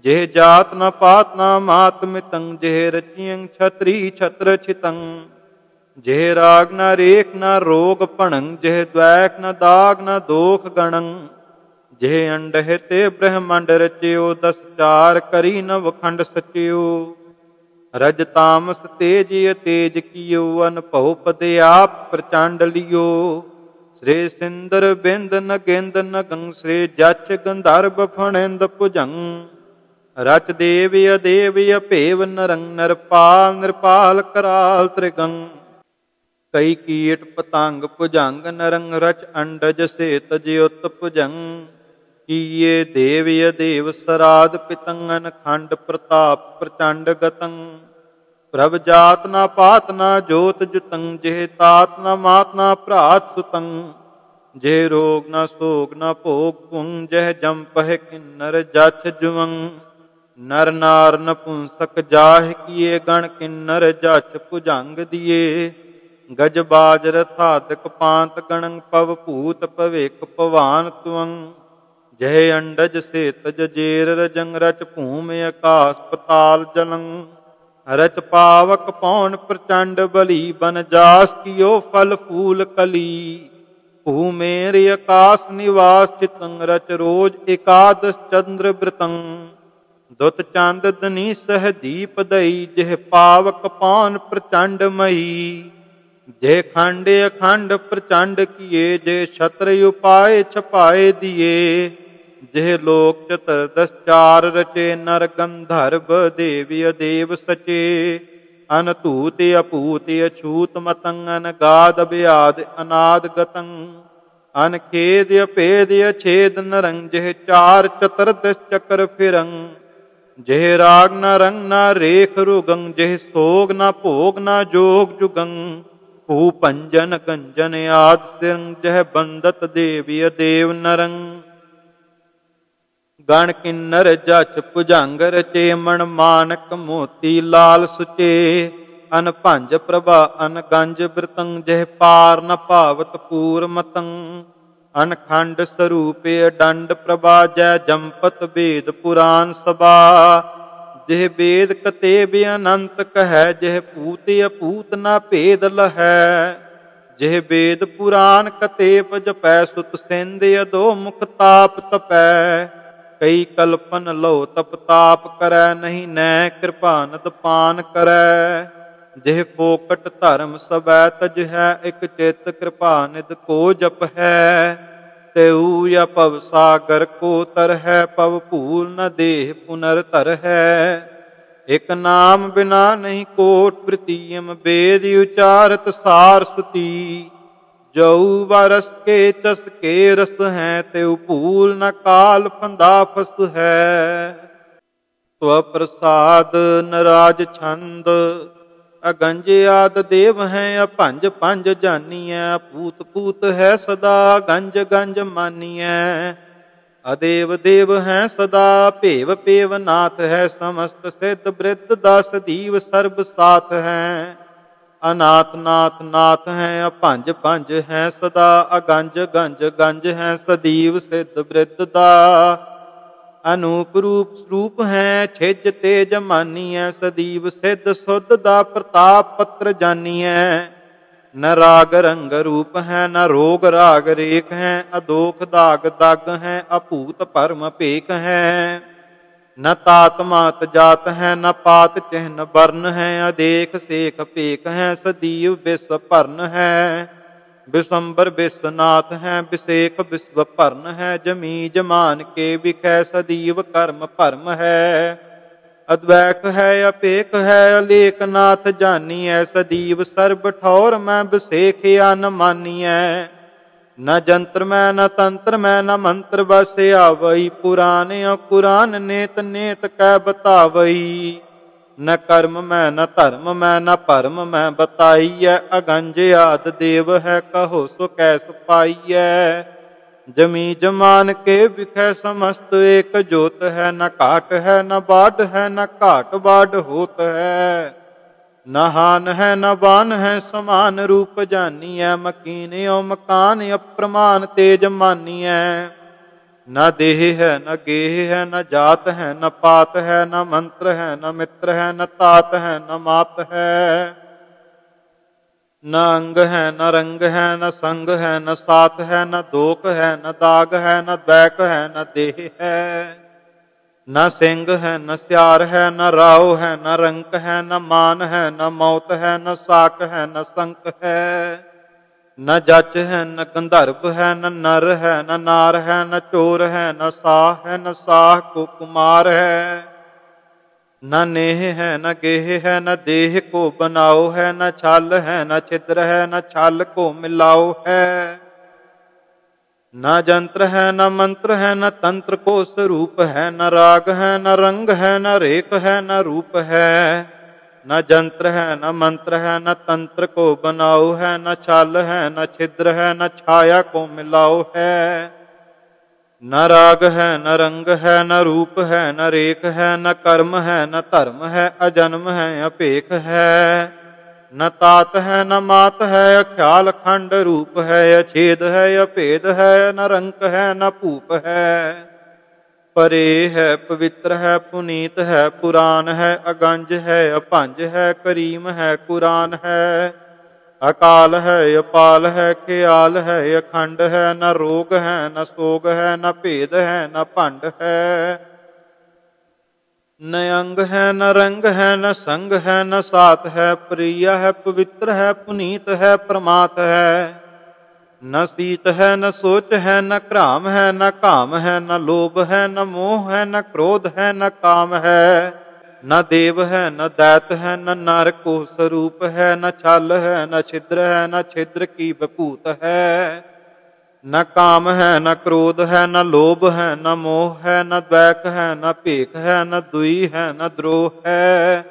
जह जात न पात न मात मितंग, जह रचियंग छत्री छत्र छितंग। जह राग न रेख न रोग भणंग, जह द्वैक न दाग न दोख गणंग। जह अंडह ते ब्रह्मंड रचियो, दस चार करी नव खंड सचियो। रज तामस तेज तेज कियो, अनभव पद आप प्रचंड लियो। श्री सिंदर बिंद नगिंद नगंग, श्री जच गंधर्व फणिंद भुजंग। रच देव अदेव अभेव नरंग, नरपाल निरपाल कराल त्रिगंग। कई कीट पतंग भुजंग नरंग, रच अंडज से तजयुत भुजंग। कीये देव अदेव सराध पितंगन, खंड प्रताप प्रचंड गतंग। प्रभ जात न पात न जोत जुतंग, जेह तात न मात न भ्रात सुतंग। जेह रोग न सोग न भोग पुंग, जह जंपह किन्नर जछ जुवंग। नर नार नपुंसक जाह किए, गण किन्नर जछ भुजंग दिए। गज बाज रथादक पांत गणंग, पव भूत भविक पवान तुअंग। जह अंडज से तज जेर रजंग, रच भूम आकाश पताल जलंग। रच पावक पौन प्रचंड बली, बन जास कियो फल फूल कली। भू मेर आकाश निवास चितंग, रच रोज एकादश चंद्र वृतंग। दुत चंद दनी सह दीप दई, जह पावक पौन प्रचंड मई। जह खंड अखंड प्रचंड किए, जह छत्र उपाय छपाए दिए। जह लोक चतुर्दश चार रचे, नर गंधर्व देव अदेव सचे। अनतूत अपूत अछूत मतंग, अनगाध व्याध अनाद गतंग। अनखेद अपेद अछेद नरंग, जह चार चतुर्दश चक्र फिरंग। जह राग न रंग न रेख रुगंग, जह सोग न भोग न जोग जुगंग। भूपंजन गंजन आद सिरंग, जह बंदत देव अदेव नरंग। गण किन्नर जछ भुजंग रचे, मण मानक मोती लाल सुचे। अन भंज प्रभा अन गंज बृतंग, जह पार न पावत पूर मतंग। अनखंड स्वरूप अडंड प्रभा, जय जंपत वेद पुराण सभा। जह वेद कतेब अनंत कहै, जह पूत अपूत न भेद लहै। जह वेद पुराण कतेब जपै, सुत सिंध अधो मुख ताप तपै। कई कल्पन लो तप ताप करै, नहीं नै कृपा नद पान करै। जिह फोकट धर्म सबै तज है, एक चित कृपा निद को जप है। तेऊ या पव सागर को तर है, पव भूल न देह पुनर तर है। एक नाम बिना नहीं कोट वृतियम, वेद उचारत सार सुती। जऊ बरस के चस के रस हैं, तेऊ भूल न काल फंदा फस है। स्वप्रसाद नराज छंद, अगंज आद देव हैं अपंज पंज जानिय। पूत पूत है सदा गंज गंज मानिय। अदेव देव हैं सदा पेव पेव नाथ है। समस्त सिद्ध वृद्ध दास दीव सर्ब साथ हैं। अनाथ नाथ नाथ हैं अपंज पंज हैं सदा। अगंज गंज गंज हैं सदीव सिद्ध वृद्ध दा। ਅਨੂਪ ਰੂਪ ਸਰੂਪ ਹੈ, ਛਿਜ ਤੇਜ ਮਾਨੀਐ, ਸਦੀਵ ਸਿੱਧ ਸੁਧ ਦਾ ਪ੍ਰਤਾਪ ਪੱਤਰ ਜਾਨੀਐ। ਨ ਰਾਗ ਰੰਗ ਰੂਪ ਹੈ, ਨ ਰੋਗ ਰਾਗ ਰੇਖ ਹੈ, ਅਦੋਖ ਦਾਗ ਦਗ ਹੈ, ਅਭੂਤ ਭਰਮ ਭੇਖ ਹੈ। ਨ ਤਾਤ ਮਾਤ ਜਾਤ ਹੈ, ਨ ਪਾਤ ਚਿਹਨ ਬਰਨ ਹੈ, ਅਦੇਖ ਸੇਖ ਭੇਖ ਹੈ, ਸਦੀਵ ਵਿਸਵ ਭਰਨ ਹੈ। ਬਿਸੰਬਰ ਵਿਸਵਨਾਥ ਹੈ, ਵਿਸੇਖ ਵਿਸਵ ਭਰਨ ਹੈ, ਜਮੀ ਜਮਾਨ ਕੇ ਵਿਖੈ, ਸਦੀਵ ਕਰਮ ਭਰਮ ਹੈ। ਅਦਵੈਖ ਹੈ, ਅਪੇਖ ਹੈ, ਅਲੇਖ ਨਾਥ ਜਾਨੀਐ, ਸਦੀਵ ਸਰਬ ਠੌਰ ਮੈਂ ਵਿਸੇਖਿਆ ਨ ਮਾਨੀਐ। ਨ ਜੰਤਰ ਮੈਂ ਨ ਤੰਤਰ ਮੈਂ, ਨ ਮੰਤਰ ਬਸ ਆਵਈ, ਪੁਰਾਨ ਅਕੁਰਾਨ ਨੇਤ ਨੇਤ ਕੈ ਬਤਾਵਈ। ਨ ਕਰਮ ਮੈਂ ਨ ਧਰਮ ਮੈਂ, ਨ ਭਰਮ ਮੈਂ ਬਤਾਈਐ, ਅਗੰਜ ਆਦ ਦੇਵ ਹੈ, ਕਹੋ ਸੋ ਕੈਸ ਪਾਈਐ। ਜਮੀ ਜਮਾਨ ਕੇ ਵਿਖੈ, ਸਮਸਤ ਏਕ ਜੋਤ ਹੈ, ਨ ਘਾਟ ਹੈ ਨ ਬਾਢ ਹੈ, ਨ ਘਾਟ ਬਾਢ ਹੋਤ ਹੈ। ਨ ਹਾਨ ਹੈ ਨ ਬਾਨ ਹੈ, ਸਮਾਨ ਰੂਪ ਜਾਨੀਐ, ਮਕੀਨ ਓ ਮਕਾਨ ਅਪ੍ਰਮਾਨ ਤੇਜ ਮਾਨੀਐ। ਨ ਦੇਹ ਹੈ ਨ ਗੇਹ ਹੈ, ਨ ਜਾਤ ਹੈ ਨ ਪਾਤ ਹੈ, ਨ ਮੰਤਰ ਹੈ ਨ ਮਿੱਤਰ ਹੈ, ਨ ਤਾਤ ਹੈ ਨ ਮਾਤ ਹੈ। ਨ ਅੰਗ ਹੈ ਨ ਰੰਗ ਹੈ, ਨ ਸੰਗ ਹੈ ਨ ਸਾਥ ਹੈ, ਨ ਦੋਖ ਹੈ ਨ ਦਾਗ ਹੈ, ਨ ਦਵੈਕ ਹੈ ਨ ਦੇਹ ਹੈ। ਨ ਸਿੰਘ ਹੈ ਨ ਸਿਆਰ ਹੈ, ਨ ਰਾਉ ਹੈ ਨ ਰੰਕ ਹੈ, ਨ ਮਾਨ ਹੈ ਨ ਮੌਤ ਹੈ, ਨ ਸਾਕ ਹੈ ਨ ਸੰਕ ਹੈ। ਨ ਜਚ ਹੈ ਨ ਗੰਧਰਵ ਹੈ, ਨ ਨਰ ਹੈ ਨ ਨਾਰ ਹੈ, ਨ ਚੋਰ ਹੈ ਨ ਸਾਹ ਹੈ, ਨ ਸਾਹ ਕੋ ਕੁਮਾਰ ਹੈ। ਨ ਨੇਹ ਹੈ ਨ ਗੇਹ ਹੈ, ਨ ਦੇਹ ਕੋ ਬਨਾਓ ਹੈ, ਨ ਛਲ ਹੈ ਨ ਛਿਦਰ ਹੈ, ਨ ਛਲ ਕੋ ਮਿਲਾਓ ਹੈ। ਨ ਜੰਤਰ ਹੈ ਨ ਮੰਤਰ ਹੈ, ਨ ਤੰਤਰ ਕੋ ਸਰੂਪ ਹੈ, ਨ ਰਾਗ ਹੈ ਨ ਰੰਗ ਹੈ, ਨ ਰੇਖ ਹੈ ਨ ਰੂਪ ਹੈ। ਨ ਜੰਤਰ ਹੈ ਨ ਮੰਤਰ ਹੈ, ਨ ਤੰਤਰ ਕੋ ਬਨਾਓ ਹੈ, ਨ ਛਲ ਹੈ ਨ ਛਿਦਰ ਹੈ, ਨ ਛਾਇਆ ਕੋ ਮਿਲਾਓ ਹੈ। ਨ ਰਾਗ ਹੈ ਨ ਰੰਗ ਹੈ, ਨ ਰੂਪ ਹੈ ਨ ਰੇਖ ਹੈ, ਨ ਕਰਮ ਹੈ ਨ ਧਰਮ ਹੈ, ਅਜਨਮ ਹੈ ਅਭੇਖ ਹੈ। ਨ ਤਾਤ ਹੈ ਨ ਮਾਤ ਹੈ, ਅਖਿਆਲ ਖੰਡ ਰੂਪ ਹੈ, ਅਛੇਦ ਹੈ ਅਭੇਦ ਹੈ, ਨ ਰੰਕ ਹੈ ਨ ਭੂਪ ਹੈ। ਪਰੇ ਹੈ ਪਵਿੱਤਰ ਹੈ, ਪੁਨੀਤ ਹੈ, ਪੁਰਾਨ ਹੈ, ਅਗੰਜ ਹੈ, ਅਭੰਜ ਹੈ, ਕਰੀਮ ਹੈ, ਕੁਰਾਨ ਹੈ। ਅਕਾਲ ਹੈ ਅਪਾਲ ਹੈ, ਖਿਆਲ ਹੈ ਅਖੰਡ ਹੈ, ਨ ਰੋਗ ਹੈ ਨ ਸੋਗ ਹੈ, ਨ ਭੇਦ ਹੈ ਨ ਭੰਡ ਹੈ। ਨ ਅੰਗ ਹੈ ਨ ਰੰਗ ਹੈ, ਨ ਸੰਗ ਹੈ ਨ ਸਾਥ ਹੈ, ਪ੍ਰਿਯ ਹੈ ਪਵਿੱਤਰ ਹੈ, ਪੁਨੀਤ ਹੈ, ਪ੍ਰਮਾਤ ਹੈ। ਨ ਸੀਤ ਹੈ ਨ ਸੋਚ ਹੈ, ਨ ਘਰਾਮ ਹੈ ਨ ਕਾਮ ਹੈ, ਨ ਲੋਭ ਹੈ ਨ ਮੋਹ ਹੈ, ਨ ਕ੍ਰੋਧ ਹੈ ਨ ਕਾਮ ਹੈ। ਨ ਦੇਵ ਹੈ ਨ ਦੈਤ ਹੈ, ਨ ਨਰ ਕੋ ਸਰੂਪ ਹੈ, ਨ ਛਲ ਹੈ ਨ ਛਿਦਰ ਹੈ, ਨ ਛਿਦਰ ਕੀ ਵਿਭੂਤ ਹੈ। ਨ ਕਾਮ ਹੈ ਨ ਕ੍ਰੋਧ ਹੈ, ਨ ਲੋਭ ਹੈ ਨ ਮੋਹ ਹੈ, ਨ ਦਵੈਕ ਹੈ ਨ ਭੇਖ ਹੈ, ਨ ਦੁਈ ਹੈ ਨ ਦ੍ਰੋਹ ਹੈ।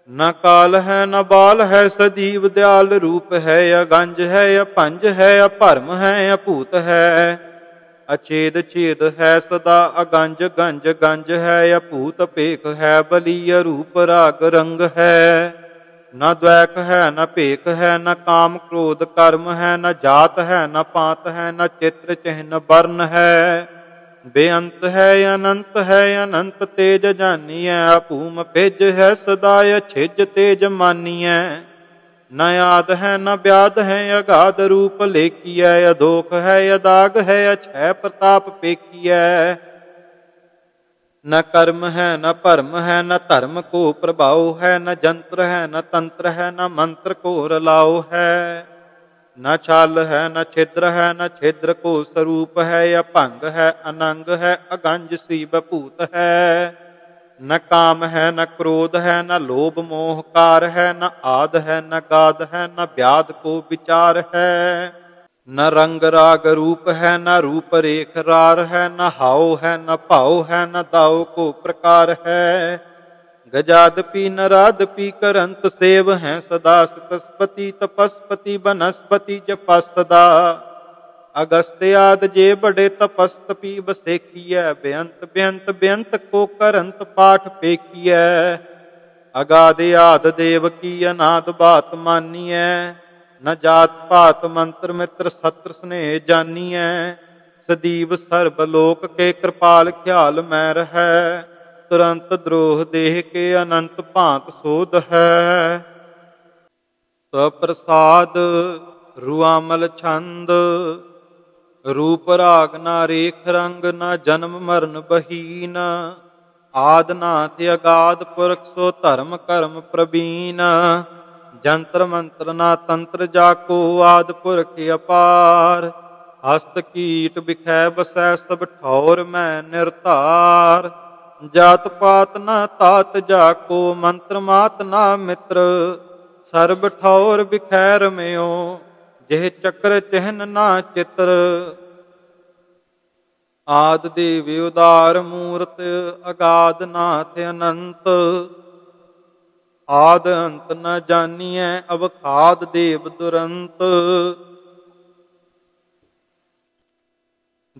ਨ ਕਾਲ ਹੈ ਨ ਬਾਲ ਹੈ, ਸਦੀਵ ਦਿਆਲ ਰੂਪ ਹੈ, ਅਗੰਜ ਹੈ ਅਭੰਜ ਹੈ, ਅਭਰਮ ਹੈ ਅਭੂਤ ਹੈ। ਅਛੇਦ ਛੇਦ ਹੈ ਸਦਾ, ਅਗੰਜ ਗੰਜ ਗੰਜ ਹੈ, ਅਭੂਤ ਭੇਖ ਹੈ, ਬਲੀ ਰੂਪ ਰਾਗ ਰੰਗ ਹੈ। ਨ ਦਵੈਕ ਹੈ ਨ ਭੇਖ ਹੈ, ਨ ਕਾਮ ਕ੍ਰੋਧ ਕਰਮ ਹੈ, ਨ ਜਾਤ ਹੈ ਨ ਪਾਤ ਹੈ, ਨ ਚਿਤ੍ਰ ਚਿਹਨ ਬਰਨ ਹੈ। ਬੇਅੰਤ ਹੈ ਅਨੰਤ ਹੈ, ਅਨੰਤ ਤੇਜ ਜਾਨੀਐ, ਅਭੂਮ ਭਿਜ ਹੈ ਸਦਾ, ਅਛਿਜ ਤੇਜ ਮਾਨੀਐ। ਨ ਆਦ ਹੈ ਨ ਬਿਆਦ ਹੈ, ਅਗਾਧ ਰੂਪ ਲੇਖੀਐ, ਅਦੋਖ ਹੈ ਅਦਾਗ ਹੈ, ਅਛੈ ਪ੍ਰਤਾਪ ਪੇਖੀਐ। ਨ ਕਰਮ ਹੈ ਨ ਭਰਮ ਹੈ, ਨ ਧਰਮ ਕੋ ਪ੍ਰਭਾਉ ਹੈ, ਨ ਜੰਤਰ ਹੈ ਨ ਤੰਤਰ ਹੈ, ਨ ਮੰਤਰ ਕੋ ਰਲਾਉ ਹੈ। ਨ ਛਲ ਹੈ ਨ ਛਿਦਰ ਹੈ, ਨ ਛਿਦਰ ਕੋ ਸਰੂਪ ਹੈ, ਅਭੰਗ ਹੈ ਅਨੰਗ ਹੈ, ਅਗੰਜ ਸੀ ਵਿਭੂਤ ਹੈ। ਨ ਕਾਮ ਹੈ ਨ ਕ੍ਰੋਧ ਹੈ, ਨ ਲੋਭ ਮੋਹ ਕਾਰ ਹੈ, ਨ ਆਦ ਹੈ ਨ ਗਾਦ ਹੈ, ਨ ਬਿਆਦ ਕੋ ਵਿਚਾਰ ਹੈ। ਨ ਰੰਗ ਰਾਗ ਰੂਪ ਹੈ, ਨ ਰੂਪ ਰੇਖ ਰਾਰ ਹੈ, ਨ ਹਾਉ ਹੈ ਨ ਭਾਉ ਹੈ, ਨ ਦਾਉ ਕੋ ਪ੍ਰਕਾਰ ਹੈ। ਗਜਾਦਪੀ ਨਰਾਦਪੀ ਕਰੰਤ ਸੇਵ ਹੈ ਸਦਾ, ਸਤਸਪਤੀ ਤਪਸਪਤੀ ਬਨਸਪਤੀ ਜਪਸ ਸਦਾ। ਅਗਸਤ ਆਦ ਜੇ ਬੜੇ ਤਪਸਤਪੀ ਬਸੇਖੀਐ, ਬੇਅੰਤ ਬੇਅੰਤ ਬੇਅੰਤ ਕੋ ਕਰੰਤ ਪਾਠ ਪੇਖੀਐ। ਅਗਾਧ ਆਦ ਦੇਵ ਕੀ ਅਨਾਦ ਬਾਤ ਮਾਨੀਐ, ਨ ਜਾਤ ਪਾਤ ਮੰਤਰ ਮਿੱਤਰ ਸਤਰ ਸਨੇਹ ਜਾਨੀਐ। सदीव सर्ब लोक के कृपाल ख्याल मैं रहै। तुरंत द्रोह देह के अनंत भांत सोध है। स्वप्रसाद रुआमल छंद रूप राग ना रेख रंग न जन्म मरण बहीन। आदनाथ अगाध पुरख सो धर्म कर्म प्रवीण। जंत्र मंत्र ना तंत्र जाको आद पुरख अपार। हस्त कीट बिखै बसै सब ठौर मैं निर्धार। जात पात न तात जाको मंत्र मात ना मित्र। सर्ब ठौर बिखै रम्यो जेह चक्र चिन्ह ना चित्र। आदि देव उदार मूरत अगाध नाथ अनंत। आद अंत न जानिए अवखाद देव दुरंत।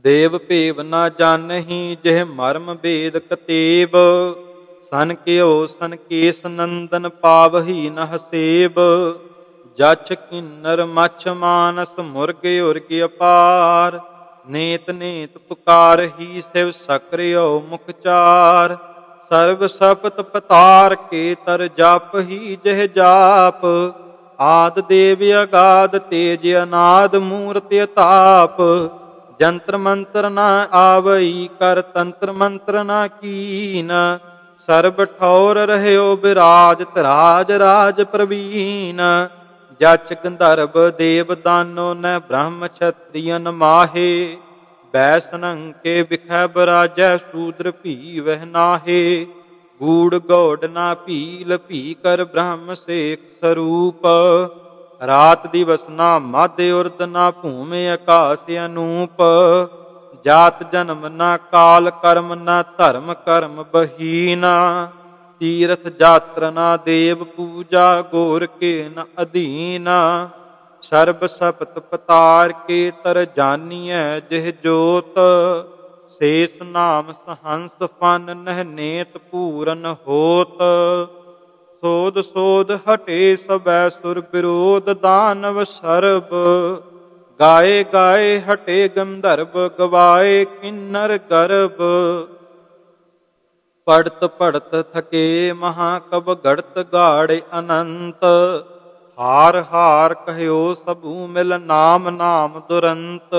देव भेव न जानहि जेह मर्म वेद कतेब। सन क्यों सन केस नंदन पावही न हसेब। जछ किन्नर मछ मानस मुर्ग उर्ग अपार। नेत नेत पुकार ही शिव सक्रियो मुख चार। सर्व सपत पतार के तर जाप ही जह जाप। आद देव अगाध तेज अनाद मूर्ति ताप। जंत्र मंत्र न आवई कर तंत्र मंत्र न कीन। सर्ब ठौर रहयो विराज तराज राज प्रवीण। जच गंधर्व देव दानो न ब्रह्म क्षत्रियन माहे। बैसनंके बिखै बराजै शूद्र भी वह नाहे। गूढ़ गौड़ ना पील पी कर ब्रह्म सेक स्वरूप। रात दिवस ना मध्य उर्द ना भूमि आकाश अनूप। जात जन्म ना काल कर्म ना धर्म कर्म बहीना। तीर्थ जात्र ना देव पूजा गोर के न अधीना। सर्ब सपत पतार के तर जानिए जिह जोत। शेष नाम सहंस फन नह नेत पूरन होत। सोध सोध हटे सबै सुर विरोध दानव सर्ब। गाए गाए हटे गंधर्व गवाए किन्नर गर्भ। पढ़त पढ़त थके महाकब गढ़त गाढ़ अनंत। हार हार कहयो सबू मिल नाम नाम दुरंत।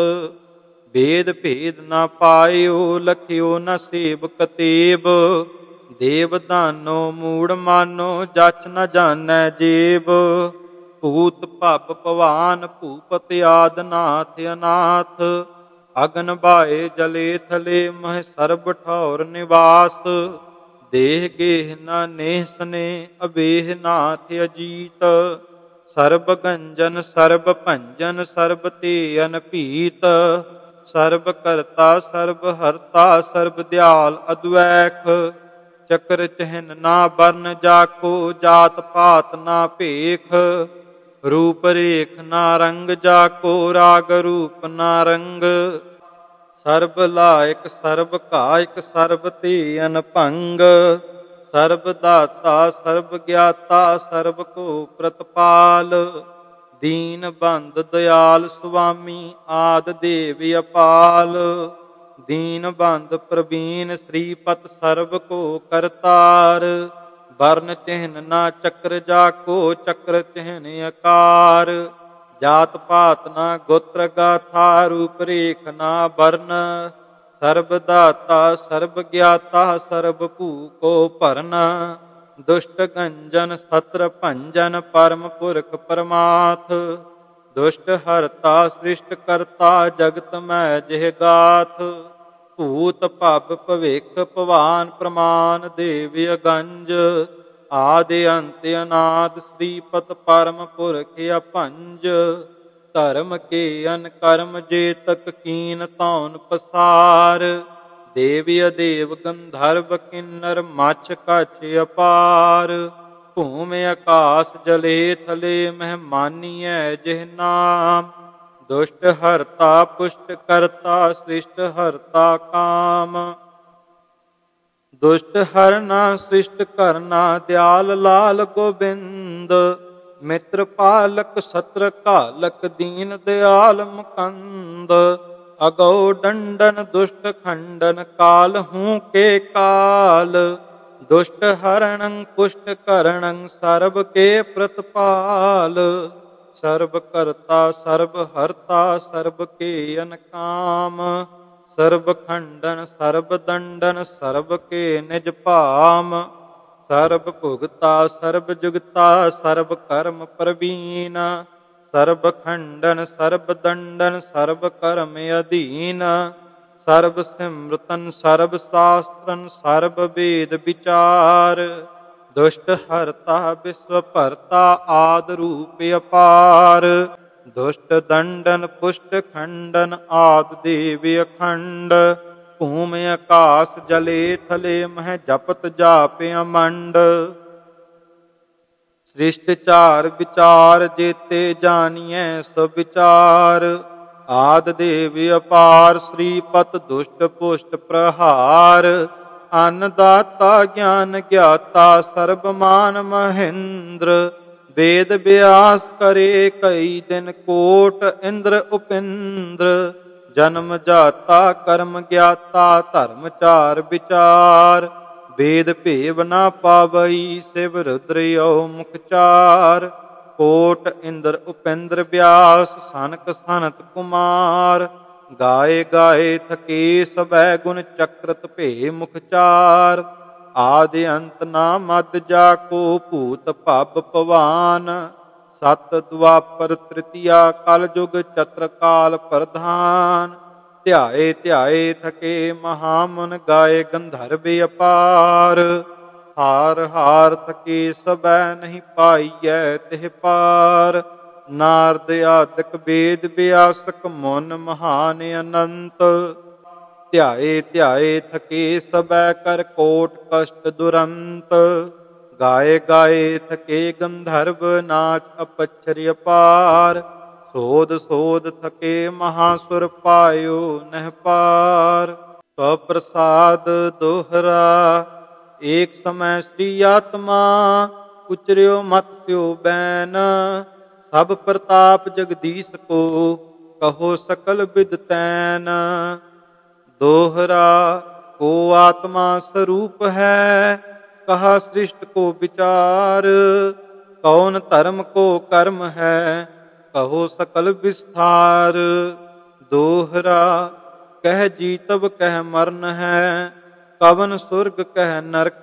भेद भेद न पायो लखियो न सेब कतेब। देव दानो मूड़ मानो जच न जानै जेब। भूत भप पवान भूपत आद नाथ अनाथ। अगन बाए जले थले मह सर्ब ठौर निवास। देह गेह न नेह सने अबेह नाथ अजीत। सर्ब गंजन सर्ब भंजन सर्ब ते अनपीत। सर्ब करता सर्ब हरता सर्ब दयाल अद्वैख। चक्र चिन्ह ना बरन जाको जात पात ना भेख। रूप रेख ना रंग जाको राग रूप ना रंग। सर्ब लायक सर्ब कायक सर्ब ते अनभंग। सर्ब दाता सर्ब ज्ञाता सर्ब को प्रतपाल। दीन बंद दयाल स्वामी आद देव अपाल। दीन बंद प्रवीण श्रीपत सर्ब को करतार। वर्ण चिन्ह ना चक्र जाको चक्र चिन्ह आकार। जात पात ना गोत्र गाथा रूप रेख ना वर्ण। सर्ब दाता सर्ब ज्ञाता सर्ब भू को भरन। दुष्ट गंजन सत्र भंजन परम पुरख परमाथ। दुष्ट हरता सृष्ट करता जगत मैं जिह गाथ। भूत भव भविख भवान प्रमाण देव अगंज। आदि अंत अनाद श्रीपत परम पुरख अपंज। धर्म के अन कर्म जे तक कीन तौन पसार। देव अदेव गंधर्व किन्नर मछ कछ अपार। भूमि आकाश जले थले मह मानिए जिह नाम। दुष्ट हरता पुष्ट करता सृष्ट हरता काम। दुष्ट हरना सृष्ट करना दयाल लाल गोबिंद। मित्र पालक सत्र कालक दीन दयाल मुकंद। अगौ दंडन दुष्ट खंडन काल हूँ के काल। दुष्ट हरणं पुष्ट करणं सर्व के प्रतिपाल। सर्व करता सर्व हरता सर्व के अनकाम। सर्व खंडन सर्व दंडन सर्व के निज भाम। सर्व भुगता सर्व जुगता सर्व कर्म प्रवीण। सर्व खंडन सर्व दंडन सर्व कर्म अधीन। सर्व सिमृतन सर्व शास्त्रन सर्व वेद विचार। दुष्ट हरता विश्व भरता आद रूप अपार। दुष्ट दंडन पुष्ट खंडन आद देव अखंड। भूमि आकाश जले थले मह जपत जाप अमंड। सृष्टिचार विचार जेते जानिए सो विचार। आद देव अपार श्रीपत दुष्ट पुष्ट प्रहार। अन्नदाता ज्ञान ज्ञाता सर्वमान महेंद्र। वेद व्यास करे कई दिन कोट इंद्र उपेंद्र। जन्म जाता कर्म ज्ञाता धर्म चार विचार। वेद भेव न पावई शिव रुद्र यो मुख चार। कोट इंद्र उपेंद्र व्यास सनक सनत कुमार। गाए गाए थके सबै गुण चक्रत भे मुख चार। आदि अंत ना मद जाको भूत भव पवान। सत द्वापर तृतीया कल जुग चत्र काल प्रधान। ध्याए ध्याए थके महामुन गाए गंधर्व अपार। हार हार थके सबै नहीं पाइयै तिह पार। नारद आदिक वेद व्यासक मुन महान अनंत। ध्याए ध्याए थके सबै कर कोट कष्ट दुरंत। गाए गाए थके गंधर्व नाच अपच्छर अपार। सोध सोध थके महासुर पायो नह पार। तो प्रसाद दोहरा एक समय श्री आत्मा। उचर्यो मत्स्यो बैन सब प्रताप जगदीश को। कहो सकल विद तैन। दोहरा को आत्मा स्वरूप है कहा सृष्ट को विचार। कौन धर्म को कर्म है कहो सकल विस्तार। दोहरा कह जीतब कह मरण है कवन सुर्ग कह नरक।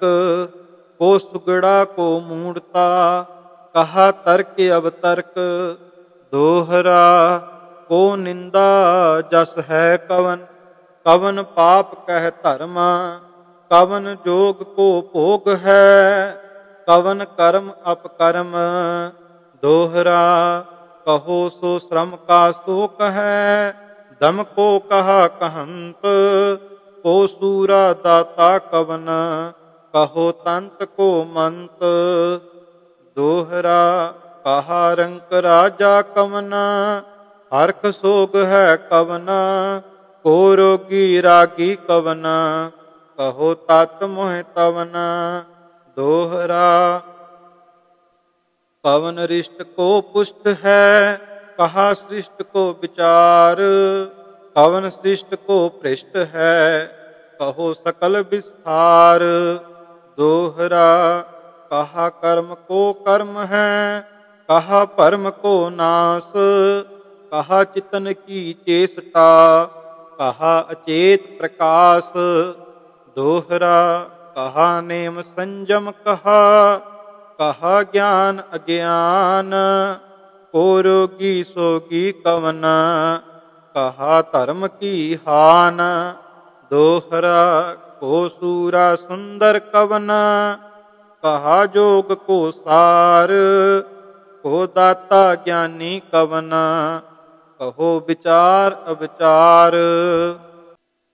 को सुगड़ा को मूढ़ता कहा तर्क अवतर्क। दोहरा को निंदा जस है कवन। कवन पाप कह धर्म। कवन जोग को भोग है कवन कर्म अपकर्म। दोहरा कहो सो श्रम का शोक है। दम को कहा कहंत को सूरा दाता कवन। कहो तंत को मंत। दोहरा कहा रंक राजा कवन। हरख सोग है कवन। को रोगी रागी कवन। कहो तत् मोह तवन। दोहरा कवन रिष्ट को पुष्ट है कहा सृष्ट को विचार। कवन सृष्ट को पृष्ठ है कहो सकल विस्तार। दोहरा कहा कर्म को कर्म है कहा परम को नाश। कहा चितन की चेष्टा कहा अचेत प्रकाश। दोहरा कहा नेम संयम कहा ज्ञान अज्ञान। को रोगी सोगी कवन कहा धर्म की हान। दोहरा को सूरा सुंदर कवन कहा जोग को सार। को दाता ज्ञानी कवन कहो विचार अविचार।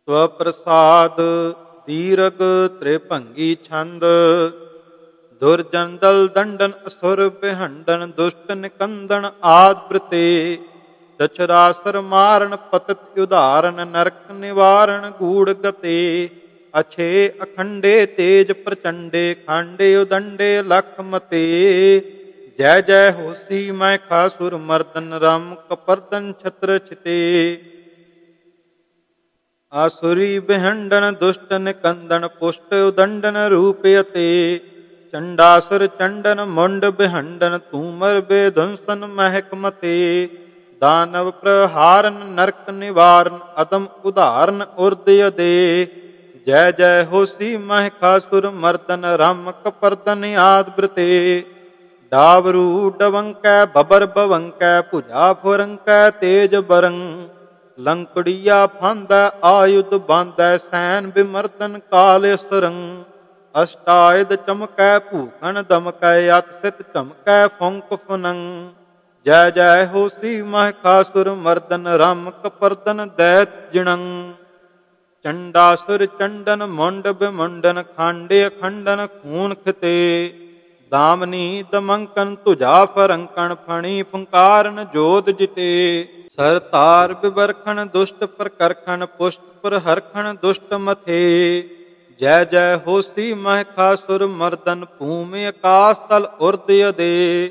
स्वप्रसाद दीर्घ त्रिभंगी छंद। दुर्जन दल दंडन असुर बिहंडन दुष्ट निकंदन आद वृते। दक्षरासर मारण पतित उदाहरण नरक निवारण गूढ़ गते। अच्छे अखंडे तेज प्रचंडे खांडे उदंडे लख मते। जय जय होसी मैं खासुर मर्दन राम कपर्दन छत्र छिते। ਆਸੁਰੀ ਬਿਹੰਡਨ ਦੁਸ਼ਟ ਨਿਕੰਦਨ ਪੁਸ਼ਟ ਉਦੰਡਨ ਰੂਪ ਅਤੇ ਚੰਡਾਸੁਰ ਚੰਡਨ ਮੁੰਡ ਬਿਹੰਡਨ ਤੂਮਰ ਬੇਧੁੰਸਨ ਮਹਿਕ ਮਤੇ ਦਾਨਵ ਪ੍ਰਹਾਰਨ ਨਰਕ ਨਿਵਾਰਨ ਅਦਮ ਉਧਾਰਨ ਉਰਦ ਅਦੇ ਜੈ ਜੈ ਹੋਸੀ ਮਹਿਖਾਸੁਰ ਮਰਦਨ ਰਮ ਕਪਰਦਨ ਆਦ ਬ੍ਰਤੇ ਡਾਵਰੂ ਡਵੰਕੈ ਬਬਰ ਬਵੰਕੈ ਭੁਜਾ ਫੁਰੰਕੈ ਤੇਜ ਬਰੰ ਲੰਕੜੀਆ ਫਾਂਦੈ ਆਯੁਧ ਬਾਂਧੈ ਸੈਨ ਬਿਮਰਦਨ ਕਾਲ ਸਰੰ ਅਸ਼ਟਾਇਦ ਚਮਕੈ ਭੂਖਣ ਦਮਕੈ ਅਤ ਸਿਤ ਝਮਕੈ ਫੁੰਕ ਫੁਨੰ ਜੈ ਜੈ ਹੋਸੀ ਮਹਿਖਾਸੁਰ ਮਰਦਨ ਰਮ ਕਪਰਦਨ ਦੈਤ ਜਿਣੰ ਚੰਡਾਸੁਰ ਚੰਡਨ ਮੁੰਡ ਬਿਮੁੰਡਨ ਖਾਂਡੇ ਅਖੰਡਨ ਖੂਨ ਖਿਤੇ ਦਾਮਨੀ ਦਮੰਕਨ ਤੁਜਾ ਫਰੰਕਣ ਫਣੀ ਫੁੰਕਾਰਨ ਜੋਤ ਜਿਤੇ ਸਰਤਾਰ ਬਿਵਰਖਣ ਦੁਸ਼ਟ ਪ੍ਰਕਰਖਣ ਪੁਸ਼ਟ ਪ੍ਰਹਰਖਣ ਦੁਸ਼ਟ ਮਥੇ ਜੈ ਜੈ ਹੋਸੀ ਮਹਿਖਾਸੁਰ ਮਰਦਨ ਭੂਮਿ ਆਕਾਸ ਤਲ ਉਰਦ ਅਦੇ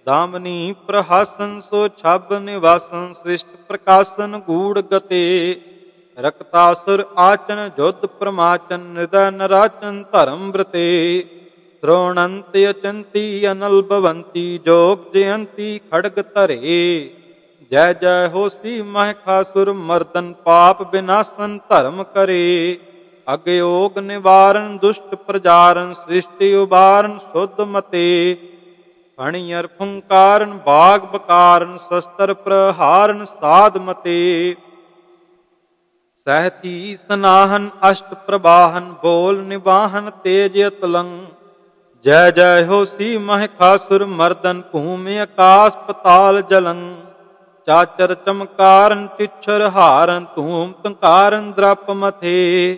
ਦਾਮਨੀ ਪ੍ਰਹਾਸਨ ਸੋ ਛਬ ਨਿਵਾਸਨ ਸ੍ਰਿਸ਼ਟ ਪ੍ਰਕਾਸ਼ਨ ਗੂੜ ਗਤੇ ਰਕਤਾਸੁਰ ਆਚਨ ਜੁਧ ਪ੍ਰਮਾਚਨ ਨਿਰਦੈ ਨਰਾਚਨ ਧਰਮ ਬ੍ਰਤੇ ਸ਼੍ਰੋਣੰਤ ਅਚੰਤੀ ਅਨਲ ਭਵੰਤੀ ਜੋਗ ਜਯੰਤੀ ਖੜਗ ਧਰੇ ਜੈ ਜੈ ਹੋਸੀ ਮਹਿਖਾਸੁਰ ਮਰਦਨ ਪਾਪ ਬਿਨਾਸਨ ਧਰਮ ਕਰੇ ਅਗਯੋਗ ਨਿਵਾਰਨ ਦੁਸ਼ਟ ਪ੍ਰਜਾਰਨ ਸ੍ਰਿਸ਼ਟੀ ਉਬਾਰਨ ਸੁਧ ਮਤੇ ਫਣੀਅਰ ਫੁੰਕਾਰਨ ਬਾਗ ਬਕਾਰਨ ਸ਼ਸਤਰ ਪ੍ਰਹਾਰਨ ਸਾਧ ਮਤੇ ਸਹਿਤੀ ਸਨਾਹਨ ਅਸ਼ਟ ਪ੍ਰਵਾਹਨ ਬੋਲ ਨਿਵਾਹਨ ਤੇਜ ਅਤਲੰ ਜੈ ਜੈ ਹੋਸੀ ਮਹਿਖਾਸੁਰ ਮਰਦਨ ਭੂਮਿ ਆਕਾਸ ਪਤਾਲ ਜਲੰ ਚਾਚਰ ਚਮਕਾਰਨ ਟਿਛਰ ਹਾਰਨ ਧੂਮ ਤੰਕਾਰਨ ਦ੍ਰਪ ਮਥੇ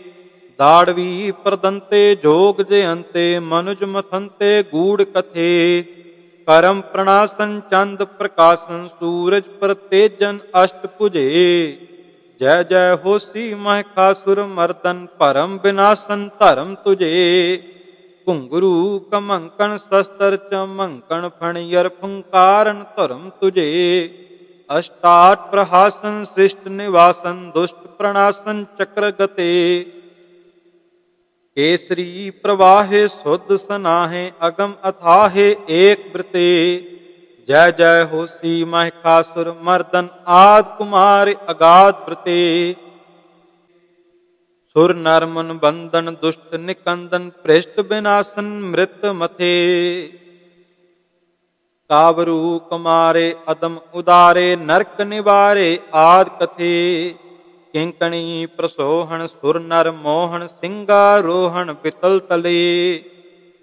ਦਾੜਵੀ ਪ੍ਰਦੰਤੇ ਜੋਗ ਜਯੰਤੇ ਮਨੁਜ ਮਥੰਤੇ ਗੂੜ ਕਥੇ ਕਰਮ ਪ੍ਰਣਾਸਨ ਚੰਦ ਪ੍ਰਕਾਸ਼ਨ ਸੂਰਜ ਪ੍ਰਤੇਜਨ ਅਸ਼ਟ ਭੁਜੇ ਜੈ ਜੈ ਹੋਸੀ ਮਹਿਖਾਸੁਰ ਮਰਦਨ ਭਰਮ ਬਿਨਾਸਨ ਧਰਮ ਤੁਝੇ ਘੁੰਗਰੂ ਕਮੰਕਣ ਸ਼ਸਤਰ ਚਮੰਕਣ ਫਣੀਅਰ ਫੁੰਕਾਰਨ ਧਰਮ ਤੁਝੇ ਅਸ਼ਟਾਟ ਪ੍ਰਹਾਸਨ ਸ੍ਰਿਸ਼ਟ ਨਿਵਾਸਨ ਦੁਸ਼ਟ ਪ੍ਰਣਾਸਨ ਚੱਕਰ ਗਤੇ ਕੇਸਰੀ ਪ੍ਰਵਾਹੇ ਸੁਧ ਸਨਾਹੇ ਅਗਮ ਅਥਾਹੇ ਏਕ ਬ੍ਰਤੇ ਜੈ ਜੈ ਹੋਸੀ ਮਹਿਖਾਸੁਰ ਮਰਦਨ ਆਦ ਕੁਮਾਰ ਅਗਾਧ ਬ੍ਰਤੇ ਸੁਰ ਨਰ ਮਨ ਬੰਧਨ ਦੁਸ਼ਟ ਨਿਕੰਦਨ ਭ੍ਰਿਸ਼ਟ ਬਿਨਾਸਨ ਮ੍ਰਿਤ ਮਥੇ ਕਾਵਰੂ ਕੁਮਾਰੇ ਅਦਮ ਉਦਾਰੇ ਨਰਕ ਨਿਵਾਰੇ ਆਦ ਕਥੇ ਕਿੰਕਣੀ ਪ੍ਰਸੋਹਣ ਸੁਰ ਨਰ ਮੋਹਣ ਸਿੰਘਾ ਰੋਹਣ ਪਿਤਲ ਤਲੇ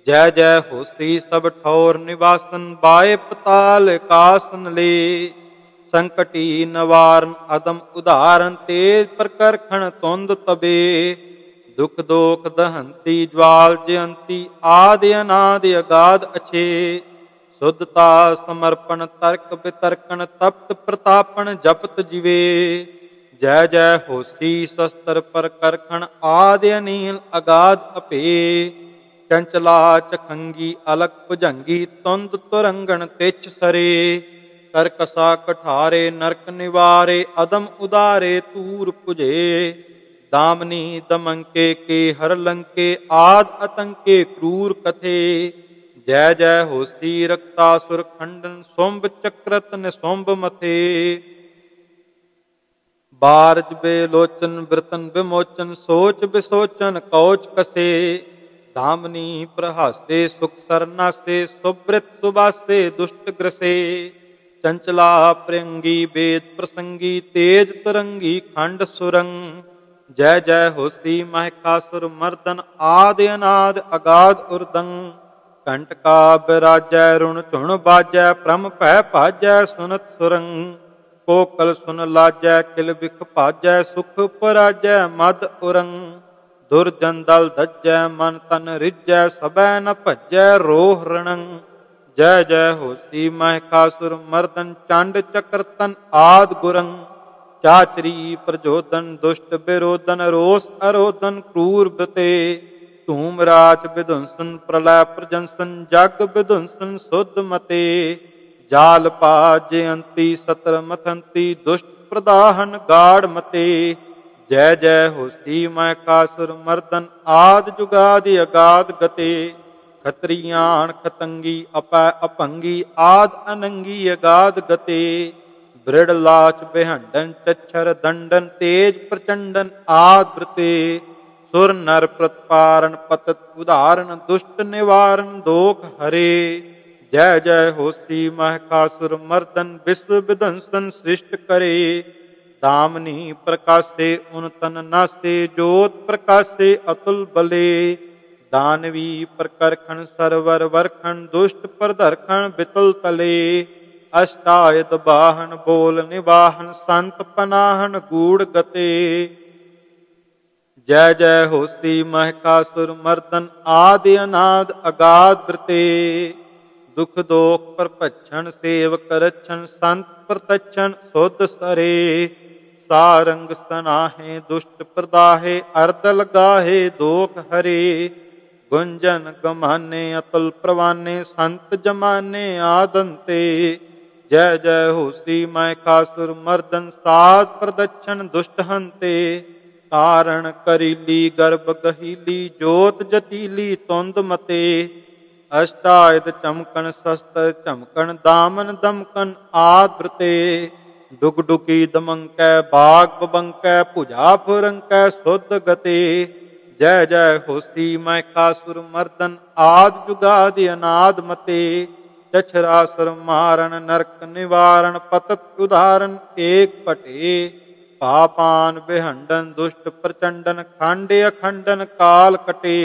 ਜੈ ਜੈ ਹੋਸੀ ਸਭ ਠੌਰ ਨਿਵਾਸਨ ਬਾਏ ਪਤਾਲ ਕਾਸਨ ਲੇ ਸੰਕਟੀ ਨਵਾਰਨ ਅਦਮ ਉਧਾਰਨ ਤੇਜ ਪ੍ਰਕਰਖਣ ਤੁੰਦ ਤਬੇ ਦੁਖ ਦੋਖ ਦਹੰਤੀ ਜਵਾਲ ਜਯੰਤੀ ਆਦਿ ਅਨਾਦਿ ਅਗਾਧ ਅਛੇ ਸੁਧਤਾ ਸਮਰਪਣ ਤਰਕ ਬਿਤਰਕਣ ਤਪਤ ਪ੍ਰਤਾਪਣ ਜਪਤ ਜਿਵੇ ਜੈ ਜੈ ਹੋਸੀ ਸ਼ਸਤਰ ਪ੍ਰਕਰਖਣ ਆਦਿ ਅਨੀਲ ਅਗਾਧ ਅਪੇ ਚੰਚਲਾ ਚਖੰਗੀ ਅਲਕ ਭੁਜੰਗੀ ਤੁੰਦ ਤੁਰੰਗਣ ਤਿਛ ਸਰੇ ਕਰਕਸਾ ਕਠਾਰੇ ਨਰਕ ਨਿਵਾਰੇ ਅਦਮ ਉਦਾਰੇ ਤੂਰ ਪੁਜੇ ਦਾਮਨੀ ਦਮੰਕੇ ਕੇ ਹਰ ਲੰਕੇ ਆਦ ਅਤੰਕੇ ਕਰੂਰ ਕਥੇ ਜੈ ਜੈ ਹੋਸੀ ਰਕਤਾਸੁਰ ਖੰਡਨ ਸੁੰਭ ਚੱਕਰਤ ਨਿਸੁੰਭ ਮਥੇ ਬਾਰਜ ਬੇਲੋਚਨ ਬ੍ਰਤਨ ਵਿਮੋਚਨ ਸੋਚ ਬਿਸੋਚਨ ਕੌਚ ਕਸੇ ਦਾਮਨੀ ਪ੍ਰਹਾਸੇ ਸੁਖ ਸਰਨਾਸੇ ਸੁਬ੍ਰਿਤ ਸੁਬਾਸੇ ਦੁਸ਼ਟ ਗ੍ਰਸੇ ਚੰਚਲਾ ਪ੍ਰਿੰਗੀ ਵੇਦ ਪ੍ਰਸੰਗੀ ਤੇਜ ਤਰੰਗੀ ਖੰਡ ਸੁਰੰ ਜੈ ਜੈ ਹੋਸੀ ਮਹਿਖਾਸੁਰ ਮਰਦਨ ਆਦਿ ਅਨਾਦ ਅਗਾਧ ਉਰਦੰ ਕੰਟਕਾ ਬਿਰਾਜੈ ਰੁਣ ਝੁਣ ਬਾਜੈ ਪ੍ਰਮ ਭੈ ਭਾਜੈ ਸੁਨਤ ਸੁਰੰ ਕੋਕਲ ਸੁਨ ਲਾਜੈ ਕਿਲ ਬਿਖ ਭਾਜੈ ਸੁਖ ਪਰਾਜੈ ਮਦ ਉਰੰ ਦੁਰਜਨ ਦਲ ਦਜੈ ਮਨ ਤਨ ਰਿਜੈ ਸਬੈ ਨ ਭਜੈ ਰੋਹ ਰਣੰ ਜੈ ਜੈ ਹੋਸੀ ਮਹਿਖਾਸੁਰ ਮਰਦਨ ਚੰਡ ਚੱਕਰ ਤਨ ਆਦ ਗੁਰੰ ਚਾਚਰੀ ਪ੍ਰਜੋਦਨ ਦੁਸ਼ਟ ਬਿਰੋਧਨ ਰੋਸ ਅਰੋਧਨ ਕਰੂਰ ਬਤੇ ਧੂਮ ਰਾਚ ਵਿਧੁੰਸਨ ਪ੍ਰਲੈ ਪ੍ਰਜੰਸਨ ਜਗ ਵਿਧੁੰਸਨ ਸੁਧ ਮਤੇ ਜਾਲ ਪਾ ਜਯੰਤੀ ਸਤਰ ਮਥੰਤੀ ਦੁਸ਼ਟ ਪ੍ਰਦਾਹਨ ਗਾੜ ਮਤੇ जय जय होसी महकासुर मर्दन आद जुगादि अगाध गते खत्रियाण खतंगी अपै अपंगी आद अनंगी अगाध गते बृढ़ लाच बेहंडन चच्छर दंडन तेज प्रचंडन आद वृते सुर नर प्रत्पारण पतत उदाहरण दुष्ट निवारण दोख हरे जय जय होसी महकासुर मर्दन विश्व विध्वंसन सृष्ट करे दामनी प्रकाशे उन तन नासे जोत प्रकाशे अतुल बले दानवी प्रकरखण सरवर वरखण दुष्ट प्रदर्खण बितल तले अष्टायत बाहन बोल निवाहन संत पनाहन गूढ़ गते जय जय होसी महकासुर मर्दन आदि अनाद अगाध वृते दुख दोख परपक्षण सेवक रक्षण संत प्रतक्षण शुद्ध सरे सारंग सनाहे दुष्ट प्रदाहे अर्ध लगाहे दोख हरे गुंजन गमाने अतुल प्रवाने संत जमाने आदंते जय जय होसी महकासुर मर्दन सात प्रदक्षिण दुष्ट हंते कारण करीली गर्भ गहीली जोत जतीली तुंद मते अष्टायत चमकन शस्त्र चमकन दामन दमकन आदृते डुगडुकी दमंकै बाग बबंकै भुजा फुरंकै शुद्ध गते जय जय होसी महकासुर मर्दन आद जुगादि अनाद मते चछरासुर मारण नरक निवारण पतत उदाहरण एक पटे पापान बेहंडन दुष्ट प्रचंडन खांडे अखंडन काल कटे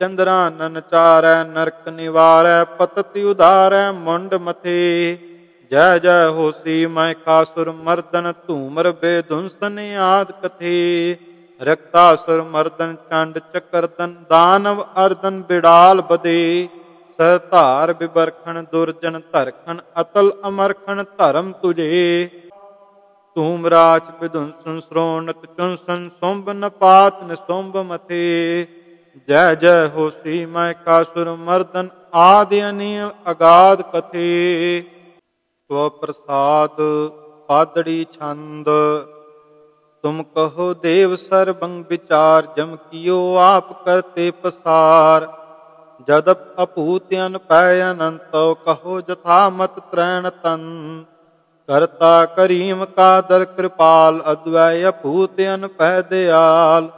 चंद्रानन चारै नरक निवारै पतति उदारै मुंड मथे जय जय होसी महकासुर मर्दन धूमर बेधुंसन आद कथे रक्तासुर मर्दन चंड चक्रदन दानव अर्दन बिड़ाल बदे सरतार बिबरखन दुर्जन धरखन अतल अमरखन धर्म तुझे धूमराज विधुंसन श्रोणक चुंसन सुंभ नपात निसुंभ मथे जय जय होसी महकासुर मर्दन आदि अनिल अगाध कथे स्वप्रसाद पादड़ी छंद तुम कहो देव सर्वं विचार जम कियो आप करते पसार जदप अपूत्यन पय अनंत कहो जथा मत त्रैण तन करता करीम का दर कृपाल अद्वय अपूत्यन पै दयाल